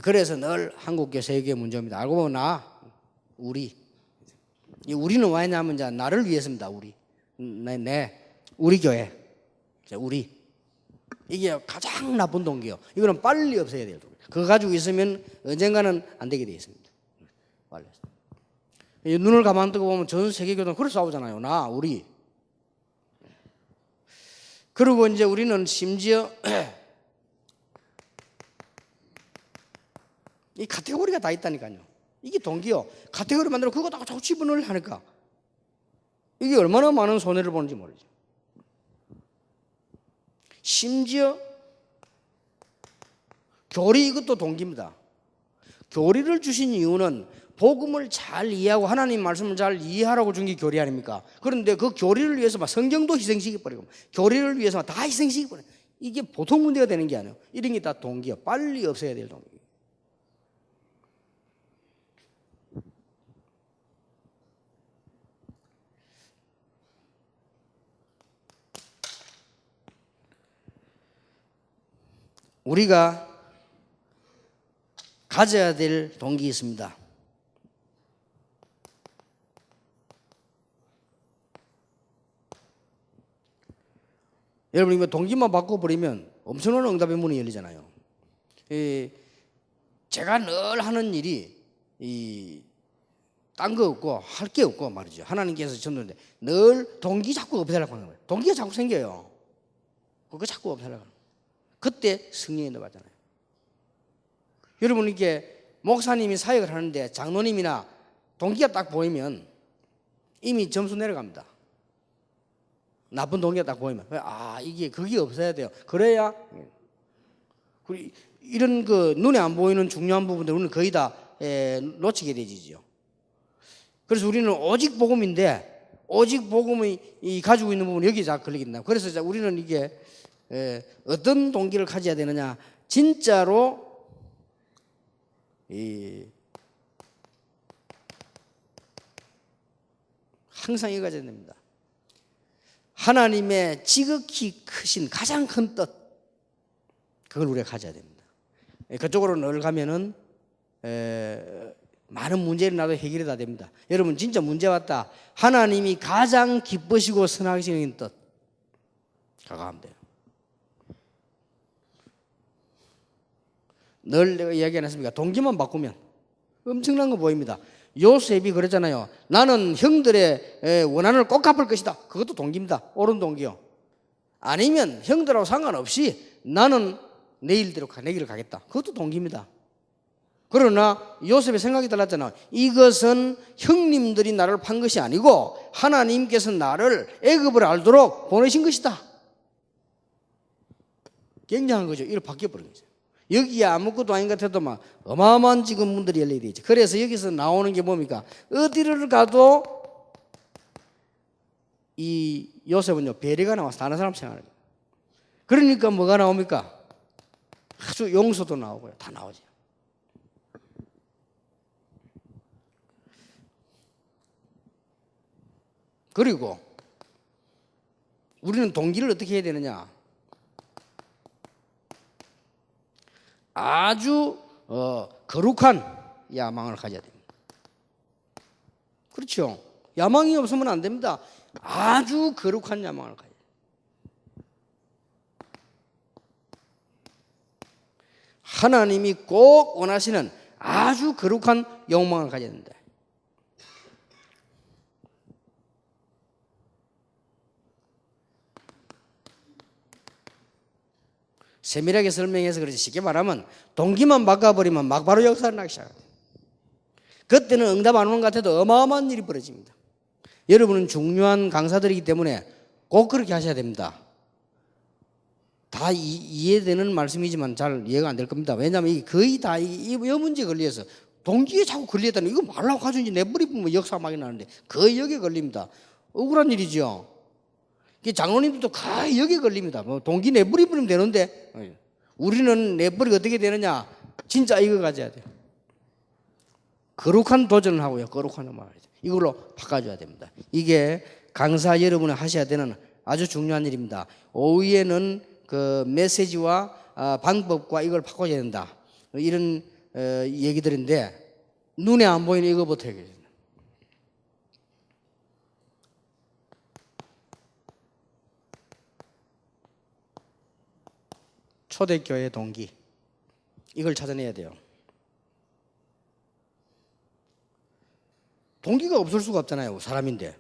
그래서 늘 한국교, 세계의 문제입니다. 알고 보면 우리. 이 우리는 왜 했냐면 이제 나를 위해서입니다. 우리. 우리 교회. 우리. 이게 가장 나쁜 동기요. 이거는 빨리 없애야 돼요. 그거 가지고 있으면 언젠가는 안 되게 되어 있습니다. 빨리. 눈을 가만 뜨고 보면 전 세계 교회는 그렇게 싸우잖아요. 우리. 그리고 이제 우리는 심지어 이 카테고리가 다 있다니까요. 이게 동기요. 카테고리 만들어 그거 다 자꾸 집어넣으려 하니까 이게 얼마나 많은 손해를 보는지 모르죠. 심지어 교리, 이것도 동기입니다. 교리를 주신 이유는 복음을 잘 이해하고 하나님 말씀을 잘 이해하라고 준 게 교리 아닙니까? 그런데 그 교리를 위해서 막 성경도 희생시켜버리고 교리를 위해서 다 희생시켜버려요. 이게 보통 문제가 되는 게 아니에요. 이런 게 다 동기요. 빨리 없애야 될 동기. 우리가 가져야 될 동기 있습니다. 여러분, 이거 동기만 바꿔버리면 엄청난 응답의 문이 열리잖아요. 제가 늘 하는 일이 딴 거 없고 할 게 없고 말이죠. 하나님께서 줬는데 늘 동기 자꾸 없애려고 하는 거예요. 동기가 자꾸 생겨요. 그거 자꾸 없애려고 하는 거예요. 그때 승리에 들어가잖아요. 여러분, 이게 목사님이 사역을 하는데 장로님이나 동기가 딱 보이면 이미 점수 내려갑니다. 나쁜 동기가 딱 보이면 이게 그게 없어야 돼요. 그래야 이런 눈에 안 보이는 중요한 부분들 우리는 거의 다 놓치게 되지죠. 그래서 우리는 오직 복음인데 오직 복음이 가지고 있는 부분이 여기에 다 걸리겠다. 그래서 우리는 이게 어떤 동기를 가져야 되느냐. 진짜로 항상 이거 가져야 됩니다. 하나님의 지극히 크신 가장 큰 뜻, 그걸 우리가 가져야 됩니다. 그쪽으로 늘 가면은 많은 문제를 나도 해결이 다 됩니다. 여러분 진짜 문제 왔다. 하나님이 가장 기쁘시고 선하시는 뜻 가가면 돼요. 늘 내가 이야기 안 했습니까? 동기만 바꾸면 엄청난 거 보입니다. 요셉이 그랬잖아요. 나는 형들의 원한을 꼭 갚을 것이다. 그것도 동기입니다. 옳은 동기요. 아니면 형들하고 상관없이 나는 내 일대로 내 길을 가겠다. 그것도 동기입니다. 그러나 요셉의 생각이 달랐잖아. 이것은 형님들이 나를 판 것이 아니고 하나님께서 나를 애굽을 알도록 보내신 것이다. 굉장한 거죠. 이걸 바뀌어버린 거죠. 여기에 아무것도 아닌 것 같아도 막 어마어마한 지금 문들이 열려야 되죠. 그래서 여기서 나오는 게 뭡니까? 어디를 가도 이 요셉은요, 배려가 나와서 다른 사람 생각하는 거예요. 그러니까 뭐가 나옵니까? 아주 용서도 나오고요. 다 나오죠. 그리고 우리는 동기를 어떻게 해야 되느냐? 아주 거룩한 야망을 가져야 됩니다. 그렇죠? 야망이 없으면 안 됩니다. 아주 거룩한 야망을 가져야 됩니다. 하나님이 꼭 원하시는 아주 거룩한 욕망을 가져야 된다. 세밀하게 설명해서 그렇지 쉽게 말하면 동기만 바꿔버리면 막바로 역사를 나기 시작합니다. 그때는 응답 안 오는 것 같아도 어마어마한 일이 벌어집니다. 여러분은 중요한 강사들이기 때문에 꼭 그렇게 하셔야 됩니다. 다 이해되는 말씀이지만 잘 이해가 안 될 겁니다. 왜냐하면 이게 거의 다 이 문제에 걸려서 동기에 자꾸 걸리다니 이거 말라고 가지고 이제 내버리면 역사 막이 나는데 거의 여기에 걸립니다. 억울한 일이죠. 장로님들도 거의 여기에 걸립니다. 뭐 동기 내버리면 되는데 우리는 내버리가 어떻게 되느냐? 진짜 이거 가져야 돼요. 거룩한 도전을 하고요. 거룩한 음악을 해야 돼요. 이걸로 바꿔줘야 됩니다. 이게 강사 여러분이 하셔야 되는 아주 중요한 일입니다. 오후에는 그 메시지와 방법과 이걸 바꿔줘야 된다. 이런 얘기들인데 눈에 안 보이는 이거부터 해야 돼요. 초대교회 동기, 이걸 찾아내야 돼요. 동기가 없을 수가 없잖아요. 사람인데.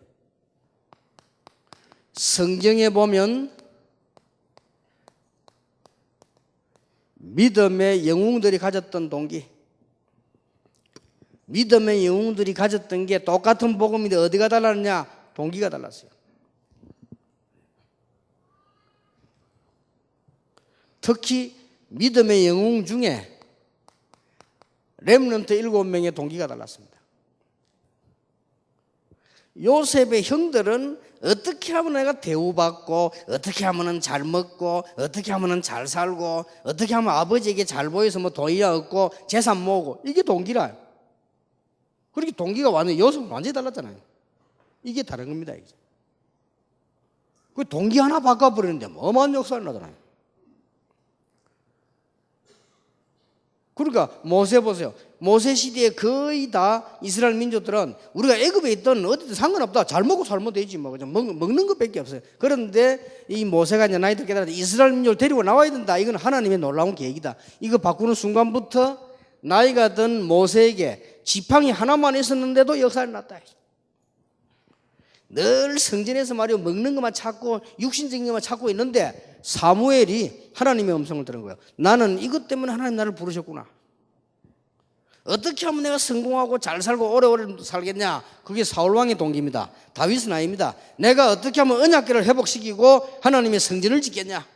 성경에 보면 믿음의 영웅들이 가졌던 동기, 믿음의 영웅들이 가졌던 게 똑같은 복음인데 어디가 달랐느냐? 동기가 달랐어요. 특히 믿음의 영웅 중에 렘넌트 7명의 동기가 달랐습니다. 요셉의 형들은 어떻게 하면 내가 대우받고 어떻게 하면 잘 먹고 어떻게 하면 잘 살고 어떻게 하면 아버지에게 잘 보여서 뭐 돈이나 얻고 재산 모으고 이게 동기라. 그렇게 동기가 완전히 요셉은 완전히 달랐잖아요. 이게 다른 겁니다. 이게. 그 동기 하나 바꿔버리는데 어마어마한 역사를 나잖아요. 그러니까 모세 보세요. 모세 시대에 거의 다 이스라엘 민족들은 우리가 애굽에 있던 어디든 상관없다. 잘 먹고 살면 되지 뭐 그냥 먹는 것밖에 없어요. 그런데 이 모세가 이제 나이 들게 되다 이스라엘 민족을 데리고 나와야 된다. 이건 하나님의 놀라운 계획이다. 이거 바꾸는 순간부터 나이가 든 모세에게 지팡이 하나만 있었는데도 역사를 났다. 늘 성전에서 말이요 먹는 것만 찾고 육신적인 것만 찾고 있는데 사무엘이 하나님의 음성을 들은 거예요. 나는 이것 때문에 하나님 나를 부르셨구나. 어떻게 하면 내가 성공하고 잘 살고 오래오래 살겠냐? 그게 사울왕의 동기입니다. 다윗은 아닙니다. 내가 어떻게 하면 언약궤를 회복시키고 하나님의 성전을 짓겠냐?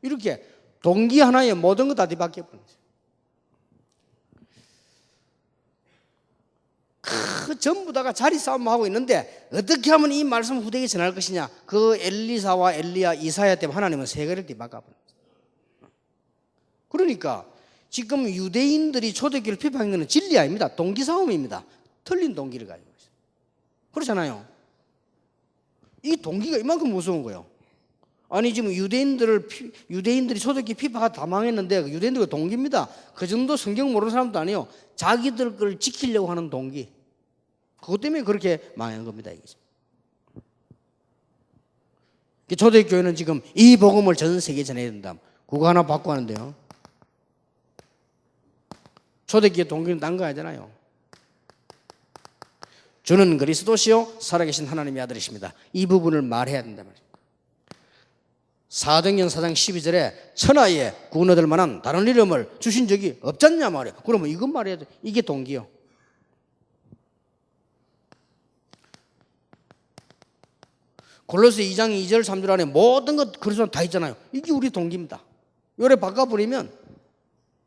이렇게 동기 하나에 모든 것 다 뒤바뀌어 버린 거죠. 전부 다가 자리 싸움하고 있는데 어떻게 하면 이 말씀 후대에게 전할 것이냐. 그 엘리사와 엘리야, 이사야 때문에 하나님은 세계를 뒤바꿔버렸어요. 그러니까 지금 유대인들이 초대교회를 비판하는 것은 진리 아닙니다. 동기 싸움입니다. 틀린 동기를 가지고 있어요. 그렇잖아요. 이 동기가 이만큼 무서운 거예요. 아니 지금 유대인들이 초대교회 비판하다 다 망했는데 유대인들의 동기입니다. 그 정도 성경 모르는 사람도 아니에요. 자기들 걸 지키려고 하는 동기. 그것 때문에 그렇게 망한 겁니다. 초대교회는 지금 이 복음을 전 세계에 전해야 된다. 그거 하나 받고 하는데요. 초대교회 동기는 딴 거 아니잖아요. 주는 그리스도시요 살아계신 하나님의 아들이십니다. 이 부분을 말해야 된단 말이에요. 사도행전 4장 12절에 천하에 구원 얻을 만한 다른 이름을 주신 적이 없잖냐 말이에요. 그러면 이것 말해야 돼. 이게 동기요. 골로새 2장 2절 3절 안에 모든 것 그리스도 다 있잖아요. 이게 우리 동기입니다. 요래 바꿔버리면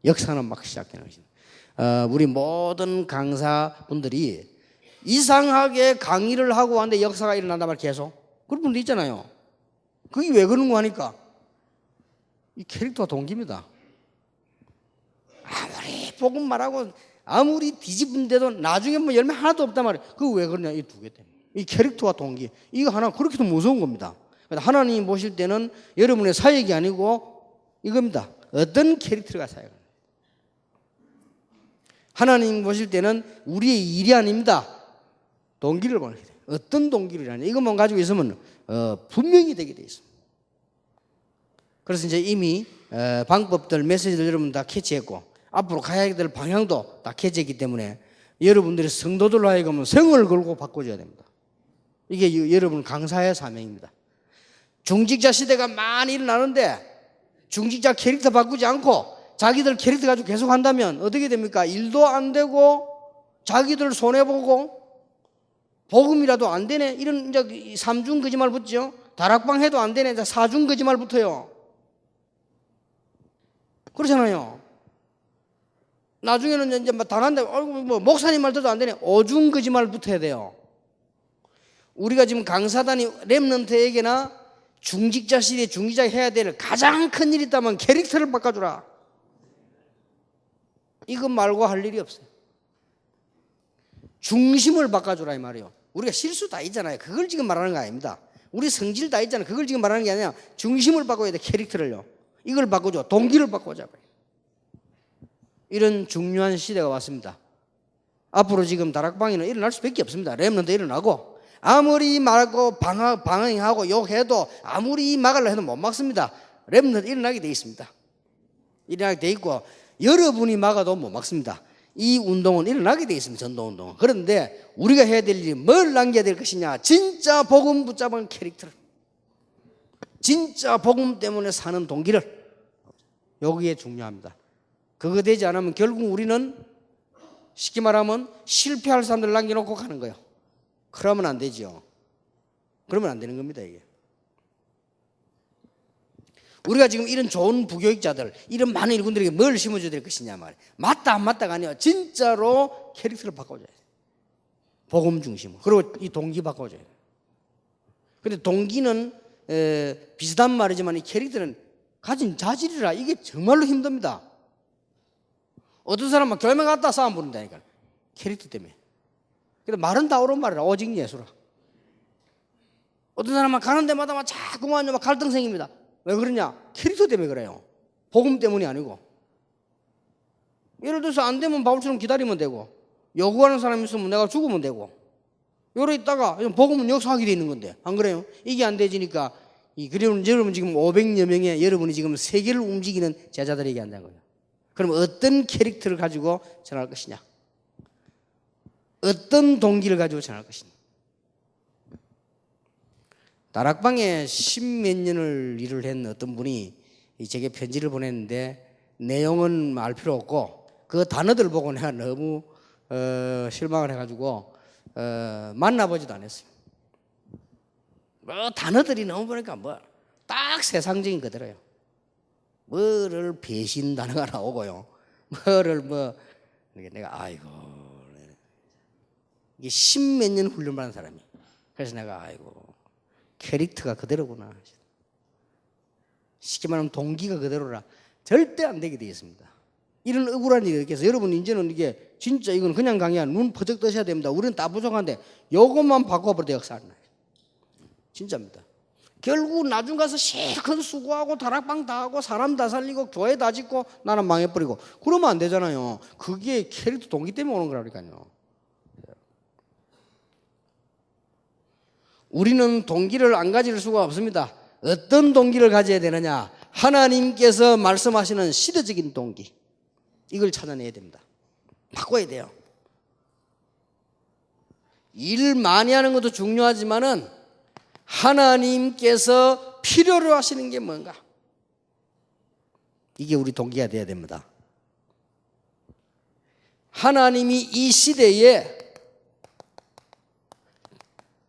역사는 막 시작되는 것입니다. 우리 모든 강사분들이 이상하게 강의를 하고 하는데 역사가 일어난단 말이에요. 계속. 그런 분들 있잖아요. 그게 왜 그런 거 하니까 이 캐릭터가 동기입니다. 아무리 복음 말하고 아무리 뒤집은데도 나중에 뭐 열매 하나도 없단 말이에요. 그거 왜 그러냐. 이 두 개 때문에. 이 캐릭터와 동기. 이거 하나 그렇게도 무서운 겁니다. 하나님 보실 때는 여러분의 사역이 아니고 이겁니다. 어떤 캐릭터가 사역을. 하나님 보실 때는 우리의 일이 아닙니다. 동기를 보는 거예요. 어떤 동기를 하냐. 이것만 가지고 있으면 분명히 되게 돼 있습니다. 그래서 이제 이미 방법들, 메시지들 여러분 다 캐치했고 앞으로 가야 될 방향도 다 캐치했기 때문에 여러분들이 성도들로 하여금 성을 걸고 바꿔줘야 됩니다. 이게 여러분 강사의 사명입니다. 중직자 시대가 많이 일어나는데 중직자 캐릭터 바꾸지 않고 자기들 캐릭터 가지고 계속 한다면 어떻게 됩니까? 일도 안 되고 자기들 손해보고 복음이라도 안 되네. 이런 이제 삼중 거짓말 붙죠. 다락방 해도 안 되네. 사중 거짓말 붙어요. 그렇잖아요. 나중에는 이제 다 한다. 뭐 목사님 말 들어도 안 되네. 오중 거짓말 붙어야 돼요. 우리가 지금 강사단이 렘넌트에게나 중직자 시대에 중직자가 해야 될 가장 큰 일이 있다면 캐릭터를 바꿔주라. 이것 말고 할 일이 없어요. 중심을 바꿔주라 이 말이에요. 우리가 실수 다 있잖아요. 그걸 지금 말하는 거 아닙니다. 우리 성질 다 있잖아요. 그걸 지금 말하는 게 아니라 중심을 바꿔야 돼. 캐릭터를요. 이걸 바꿔줘. 동기를 바꿔줘. 이런 중요한 시대가 왔습니다. 앞으로 지금 다락방에는 일어날 수밖에 없습니다. 렘넌트 일어나고 아무리 말하고 방황하고 욕해도 아무리 막으려 해도 못 막습니다. 렘넌트 일어나게 돼 있습니다. 일어나게 돼 있고 여러분이 막아도 못 막습니다. 이 운동은 일어나게 돼 있습니다. 전도운동은. 그런데 우리가 해야 될 일이 뭘 남겨야 될 것이냐. 진짜 복음 붙잡은 캐릭터를, 진짜 복음 때문에 사는 동기를, 여기에 중요합니다. 그거 되지 않으면 결국 우리는 쉽게 말하면 실패할 사람들 남겨놓고 가는 거예요. 그러면 안 되죠. 그러면 안 되는 겁니다. 이게 우리가 지금 이런 좋은 부교육자들, 이런 많은 일꾼들에게 뭘 심어줘야 될 것이냐 말이에요. 맞다 안 맞다가 아니에요. 진짜로 캐릭터를 바꿔줘야 돼요. 복음 중심으로. 그리고 이 동기 바꿔줘야 돼요. 그런데 동기는 비슷한 말이지만 이 캐릭터는 가진 자질이라 이게 정말로 힘듭니다. 어떤 사람은 교회 갔다 싸움 부른다니까. 캐릭터 때문에. 근데 말은 다 옳은 말이라. 오직 예수라. 어떤 사람은 가는 데마다 막 자꾸만 막 갈등 생깁니다. 왜 그러냐? 캐릭터 때문에 그래요. 복음 때문이 아니고. 예를 들어서 안 되면 바울처럼 기다리면 되고, 요구하는 사람이 있으면 내가 죽으면 되고, 요래 있다가 복음은 역사하게 돼 있는 건데, 안 그래요? 이게 안 되지니까, 여러분 지금 500여 명의 여러분이 지금 세계를 움직이는 제자들에게 얘기한다는 거예요. 그럼 어떤 캐릭터를 가지고 전할 것이냐? 어떤 동기를 가지고 전할 것이냐? 다락방에 10몇 년을 일을 했는 어떤 분이 제게 편지를 보냈는데 내용은 알 필요 없고 그 단어들 보고 내가 너무 실망을 해가지고 만나보지도 않았어요. 뭐 단어들이 너무 보니까 뭐 딱 세상적인 거더래요. 뭐를 배신 단어가 나오고요. 뭐를 뭐 내가 아이고 이게 10몇 년 훈련받은 사람이. 그래서 내가 아이고 캐릭터가 그대로구나. 쉽게 말하면 동기가 그대로라. 절대 안 되게 되어 있습니다. 이런 억울한 일이 있겠어요. 여러분 이제는 이게 진짜 이건 그냥 강의야. 눈 퍼쩍 뜨셔야 됩니다. 우리는 다 부족한데 요것만 바꿔버려도 역사 안 나요. 진짜입니다. 결국 나중 가서 실컷 수고하고 다락방 다 하고 사람 다 살리고 교회 다 짓고 나는 망해버리고 그러면 안 되잖아요. 그게 캐릭터 동기 때문에 오는 거라니까요. 우리는 동기를 안 가질 수가 없습니다. 어떤 동기를 가져야 되느냐? 하나님께서 말씀하시는 시대적인 동기. 이걸 찾아내야 됩니다. 바꿔야 돼요. 일 많이 하는 것도 중요하지만은 하나님께서 필요로 하시는 게 뭔가? 이게 우리 동기가 돼야 됩니다. 하나님이 이 시대에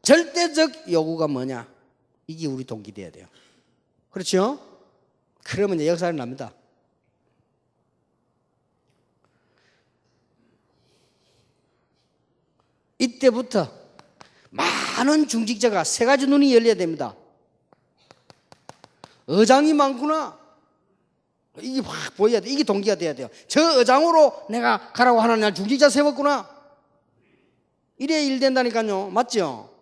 절대적 요구가 뭐냐? 이게 우리 동기 돼야 돼요. 그렇죠? 그러면 이제 역사는 납니다. 이때부터 많은 중직자가 세 가지 눈이 열려야 됩니다. 의장이 많구나. 이게 확 보여야 돼. 이게 동기가 돼야 돼요. 저 의장으로 내가 가라고 하는 날 중직자 세웠구나. 이래야 일 된다니까요. 맞죠?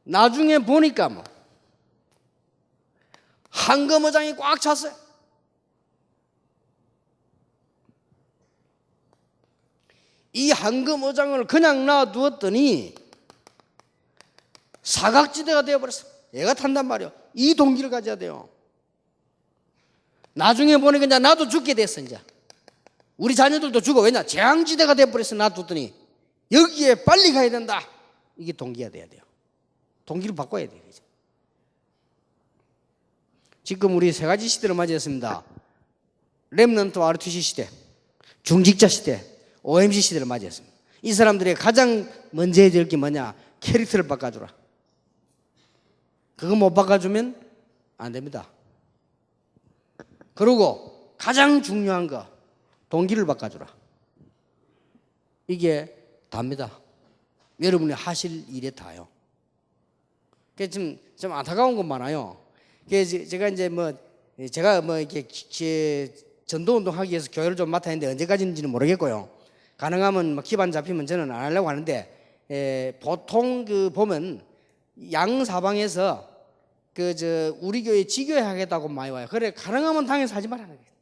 나중에 보니까 뭐 한금 의장이 꽉 찼어요. 이 한금 의장을 그냥 놔두었더니 사각지대가 되어버렸어. 얘가 탄단 말이야. 이 동기를 가져야 돼요. 나중에 보니까 이제 나도 죽게 됐어. 이제 우리 자녀들도 죽어. 왜냐? 재앙지대가 되어버렸어. 놔두더니 여기에 빨리 가야 된다. 이게 동기가 돼야 돼요. 동기를 바꿔야 돼요. 이제. 지금 우리 세 가지 시대를 맞이했습니다. 렘넌트 RTC 시대, 중직자 시대, OMC 시대를 맞이했습니다. 이 사람들의 가장 먼저 해야 될 게 뭐냐? 캐릭터를 바꿔주라. 그거 못 바꿔주면 안 됩니다. 그리고 가장 중요한 거 동기를 바꿔주라. 이게 답니다. 여러분이 하실 일에 다요. 좀 안타까운 건 많아요. 제가 이제 제가 이렇게 전도운동 하기 위해서 교회를 좀 맡아야 하는데 언제까지인지는 모르겠고요. 가능하면 기반 잡히면 저는 안 하려고 하는데, 보통 보면 양사방에서 우리 교회 지교회 하겠다고 많이 와요. 그래, 가능하면 당연히 하지 말라는 거예요.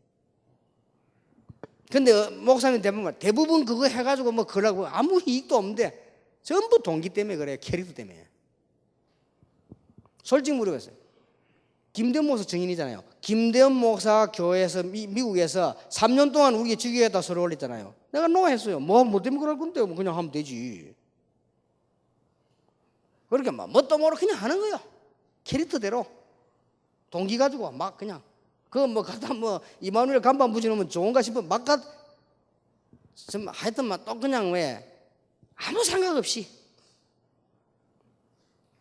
근데 목사님 대부분 그거 해가지고 그러고 아무 이익도 없는데 전부 동기 때문에 그래요. 캐릭터 때문에. 솔직히 물어봤어요. 김대현 목사 증인이잖아요. 김대현 목사 교회에서 미국에서 3년 동안 우리 지교회에다 서로 올렸잖아요. 내가 노했어요. 뭐 때문에 그럴 건데 그냥 하면 되지. 그러니까 뭣도 모르고 그냥 하는 거예요. 캐릭터대로 동기 가지고 막 그냥 갖다 이마누엘 간판 붙여놓으면 좋은가 싶으면 하여튼 또 그냥 왜 아무 생각 없이.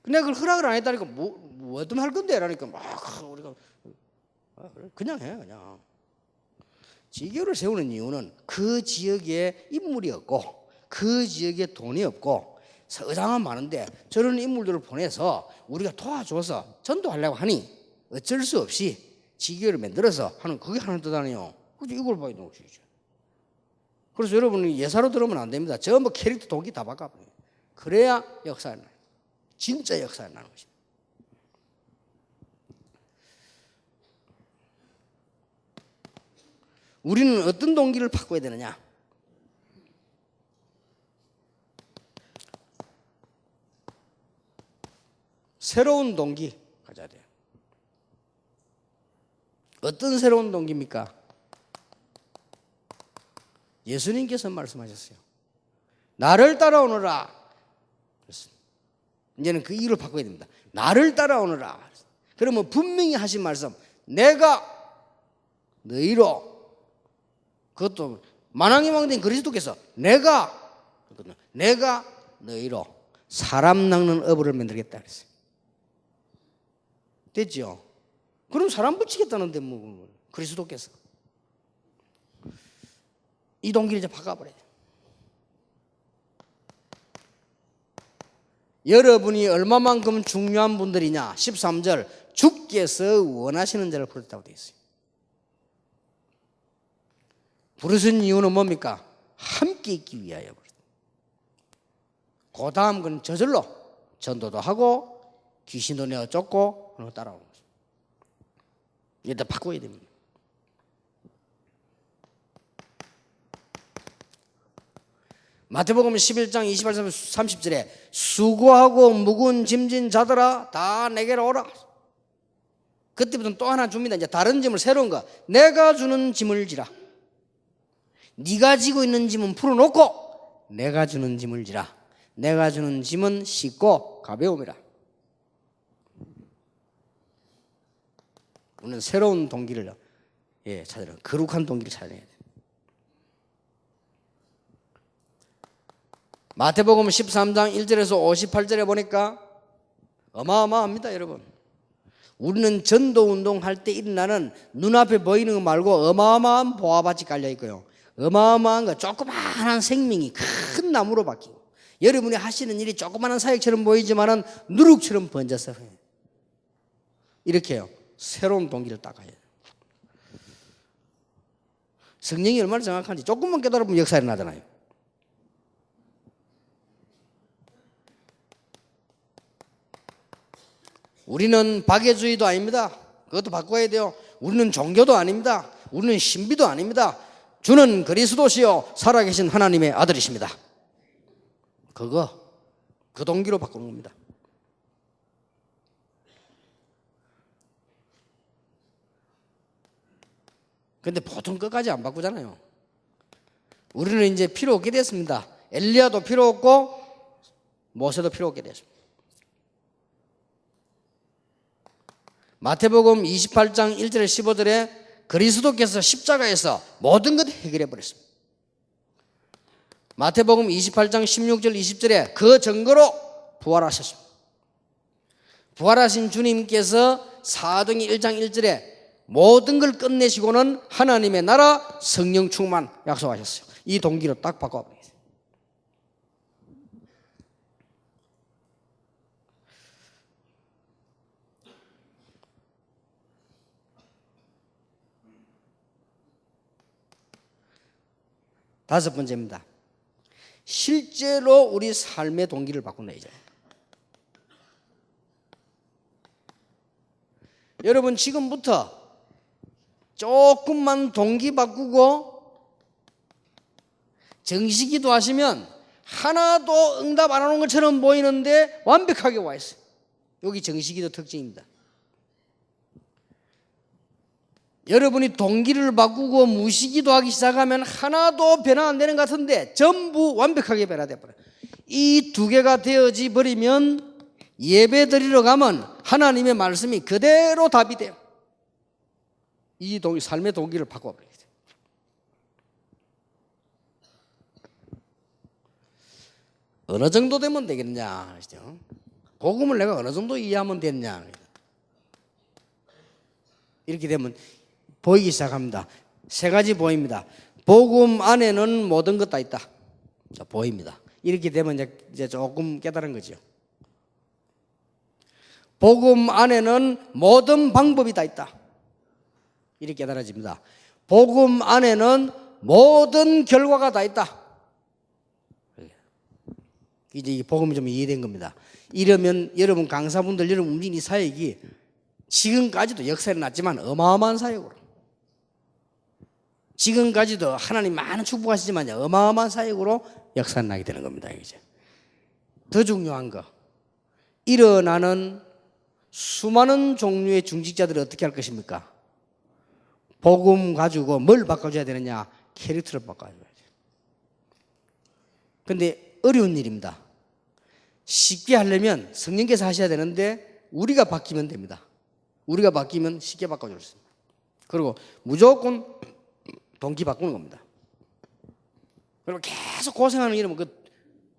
근데 그걸 허락을 안 했다니까 뭐 어떤 할 건데? 라니까 우리가 그냥 해 그냥. 지교를 세우는 이유는 그 지역에 인물이 없고 그 지역에 돈이 없고 의장은 많은데 저런 인물들을 보내서 우리가 도와줘서 전도하려고 하니 어쩔 수 없이 지교를 만들어서 하는 그게 하는 뜻 아니에요. 이걸 봐야 되는 것이죠. 그래서 여러분이 예사로 들으면 안 됩니다. 전부 캐릭터 동기 다 바꿔버려요. 그래야 역사가 나요. 진짜 역사가 나는 것입니다. 우리는 어떤 동기를 바꿔야 되느냐? 새로운 동기 가져야 돼요. 어떤 새로운 동기입니까? 예수님께서 말씀하셨어요. 나를 따라오너라. 이제는 그 이유를 바꿔야 됩니다. 나를 따라오너라. 그러면 분명히 하신 말씀, 내가 너희로, 그것도 만왕의 왕된 그리스도께서 내가 너희로 사람 낚는 어부를 만들겠다 그랬어요. 됐죠? 그럼 사람 붙이겠다는데 그리스도께서 이 동기를 이제 바꿔버려야 돼요. 여러분이 얼마만큼 중요한 분들이냐. 13절 주께서 원하시는 자를 부르셨다고 되어 있어요. 부르신 이유는 뭡니까? 함께 있기 위하여. 그 다음 건 저절로 전도도 하고 귀신도 내어 쫓고 그런 거 따라오는 거죠. 이제 바꿔야 됩니다. 마태복음 11장 28, 30절에 수고하고 무거운 짐진 자들아 다 내게로 오라. 그때부터는 또 하나 줍니다. 이제 다른 짐을 새로운 거. 내가 주는 짐을 지라. 네가 지고 있는 짐은 풀어놓고 내가 주는 짐을 지라. 내가 주는 짐은 쉽고 가벼움이라. 우리는 새로운 동기를 찾으려. 거룩한 동기를 찾아야 돼. 마태복음 13장 1절에서 58절에 보니까 어마어마합니다, 여러분. 우리는 전도운동 할 때 일어나는 눈앞에 보이는 거 말고 어마어마한 보화밭이 깔려 있고요. 어마어마한 거 조그마한 생명이 큰 나무로 바뀌고 여러분이 하시는 일이 조그마한 사역처럼 보이지만은 누룩처럼 번져서 이렇게요. 새로운 동기를 닦아야 돼요. 성령이 얼마나 정확한지 조금만 깨달으면 역사 일어나잖아요. 우리는 박애주의도 아닙니다. 그것도 바꿔야 돼요. 우리는 종교도 아닙니다. 우리는 신비도 아닙니다. 주는 그리스도시요 살아계신 하나님의 아들이십니다. 그 동기로 바꾸는 겁니다. 그런데 보통 끝까지 안 바꾸잖아요. 우리는 이제 필요 없게 됐습니다. 엘리야도 필요 없고 모세도 필요 없게 됐습니다. 마태복음 28장 1절에 15절에 그리스도께서 십자가에서 모든 것 해결해 버렸습니다. 마태복음 28장 16절 20절에 그 증거로 부활하셨습니다. 부활하신 주님께서 사도행전 1장 1절에 모든 걸 끝내시고는 하나님의 나라 성령 충만 약속하셨어요. 이 동기로 딱 바꿔버렸어요. 다섯 번째입니다. 실제로 우리 삶의 동기를 바꾼다 이제. 여러분 지금부터 조금만 동기 바꾸고 정시기도 하시면 하나도 응답 안 하는 것처럼 보이는데 완벽하게 와 있어요. 여기 정시기도 특징입니다. 여러분이 동기를 바꾸고 무시기도 하기 시작하면 하나도 변화 안 되는 것 같은데 전부 완벽하게 변화돼 버려요. 이 두 개가 되어지 버리면 예배 드리러 가면 하나님의 말씀이 그대로 답이 돼요. 이 삶의 동기를 바꿔버려야 돼요. 어느 정도 되면 되겠냐? 복음을 내가 어느 정도 이해하면 되느냐? 이렇게 되면 보이기 시작합니다. 세 가지 보입니다. 복음 안에는 모든 것 다 있다. 자, 보입니다. 이렇게 되면 이제 조금 깨달은 거죠. 복음 안에는 모든 방법이 다 있다. 이렇게 깨달아집니다. 복음 안에는 모든 결과가 다 있다. 이제 이 복음이 좀 이해된 겁니다. 이러면 여러분 강사분들 여러분 움직이는 사역이 지금까지도 역사에 났지만 어마어마한 사역으로 지금까지도 하나님 많은 축복하시지만 어마어마한 사역으로 역사에 나게 되는 겁니다. 이제 더 중요한 거 일어나는 수많은 종류의 중직자들이 어떻게 할 것입니까? 복음 가지고 뭘 바꿔줘야 되느냐? 캐릭터를 바꿔줘야 돼요. 그런데 어려운 일입니다. 쉽게 하려면 성령께서 하셔야 되는데 우리가 바뀌면 됩니다. 우리가 바뀌면 쉽게 바꿔줄 수 있습니다. 그리고 무조건 동기 바꾸는 겁니다. 그리고 계속 고생하는 일은 그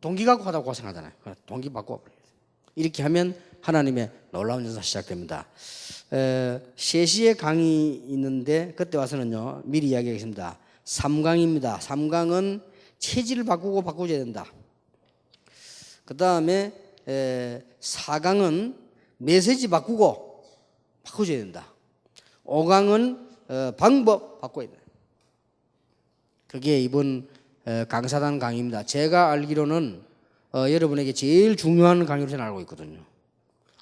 동기 갖고 하다가 고생하잖아요. 동기 바꿔버려야 돼요. 이렇게 하면 하나님의 놀라운 역사가 시작됩니다. 3시에 강의 있는데 그때 와서는요 미리 이야기하겠습니다. 3강입니다. 3강은 체질을 바꾸고 바꿔줘야 된다. 그 다음에 4강은 메시지 바꿔줘야 된다. 5강은 방법 바꿔야 된다. 그게 이번 강사단 강의입니다. 제가 알기로는 여러분에게 제일 중요한 강의로 저는 알고 있거든요.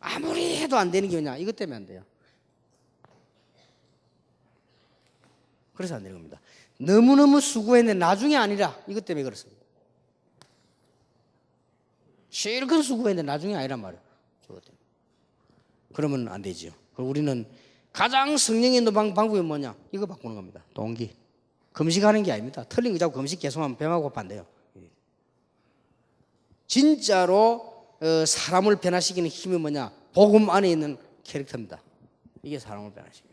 아무리 해도 안 되는 게 뭐냐? 이것 때문에 안 돼요. 그래서 안 되는 겁니다. 너무너무 수고했는데 나중에 아니라 이것 때문에 그렇습니다. 실컷 수고했는데 나중에 아니란 말이에요. 그러면 안 되죠. 우리는 가장 성령 인도 방법이 뭐냐? 이거 바꾸는 겁니다. 동기. 금식하는 게 아닙니다. 틀린 거 자꾸 금식 계속하면 뱀하고 안 돼요. 진짜로 사람을 변화시키는 힘이 뭐냐? 복음 안에 있는 캐릭터입니다. 이게 사람을 변화시켜요.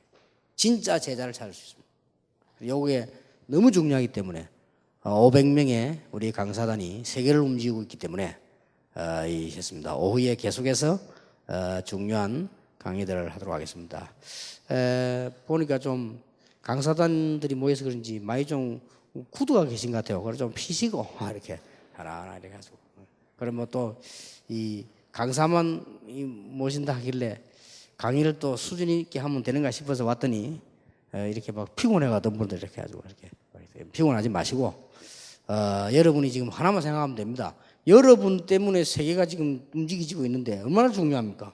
진짜 제자를 찾을 수 있습니다. 요게 너무 중요하기 때문에 500명의 우리 강사단이 세계를 움직이고 있기 때문에 했습니다. 오후에 계속해서 중요한 강의들을 하도록 하겠습니다. 보니까 좀 강사단들이 모여서 그런지 많이 좀 구두가 계신 것 같아요. 그래서 좀 피시고 이렇게 하나하나 이렇게 가지고 그러면 또 이 강사만 모신다 하길래 강의를 또 수준 있게 하면 되는가 싶어서 왔더니 이렇게 막 피곤해가던 분들 이렇게 가지고 이렇게 피곤하지 마시고 여러분이 지금 하나만 생각하면 됩니다. 여러분 때문에 세계가 지금 움직이지고 있는데 얼마나 중요합니까?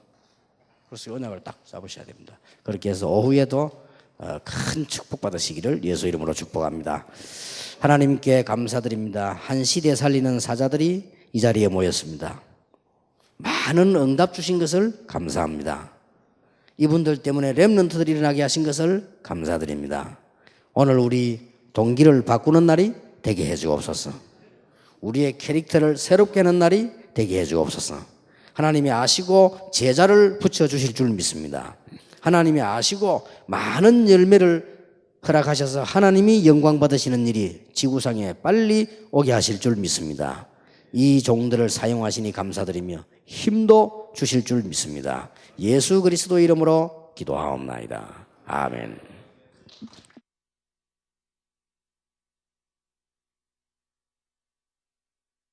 그래서 언약을 딱 잡으셔야 됩니다. 그렇게 해서 오후에도 큰 축복 받으시기를 예수 이름으로 축복합니다. 하나님께 감사드립니다. 한 시대 살리는 사자들이 이 자리에 모였습니다. 많은 응답 주신 것을 감사합니다. 이분들 때문에 렘넌트들이 일어나게 하신 것을 감사드립니다. 오늘 우리 동기를 바꾸는 날이 되게 해주옵소서. 우리의 캐릭터를 새롭게 하는 날이 되게 해주옵소서. 하나님이 아시고 제자를 붙여주실 줄 믿습니다. 하나님이 아시고 많은 열매를 허락하셔서 하나님이 영광 받으시는 일이 지구상에 빨리 오게 하실 줄 믿습니다. 이 종들을 사용하시니 감사드리며 힘도 주실 줄 믿습니다. 예수 그리스도 이름으로 기도하옵나이다. 아멘.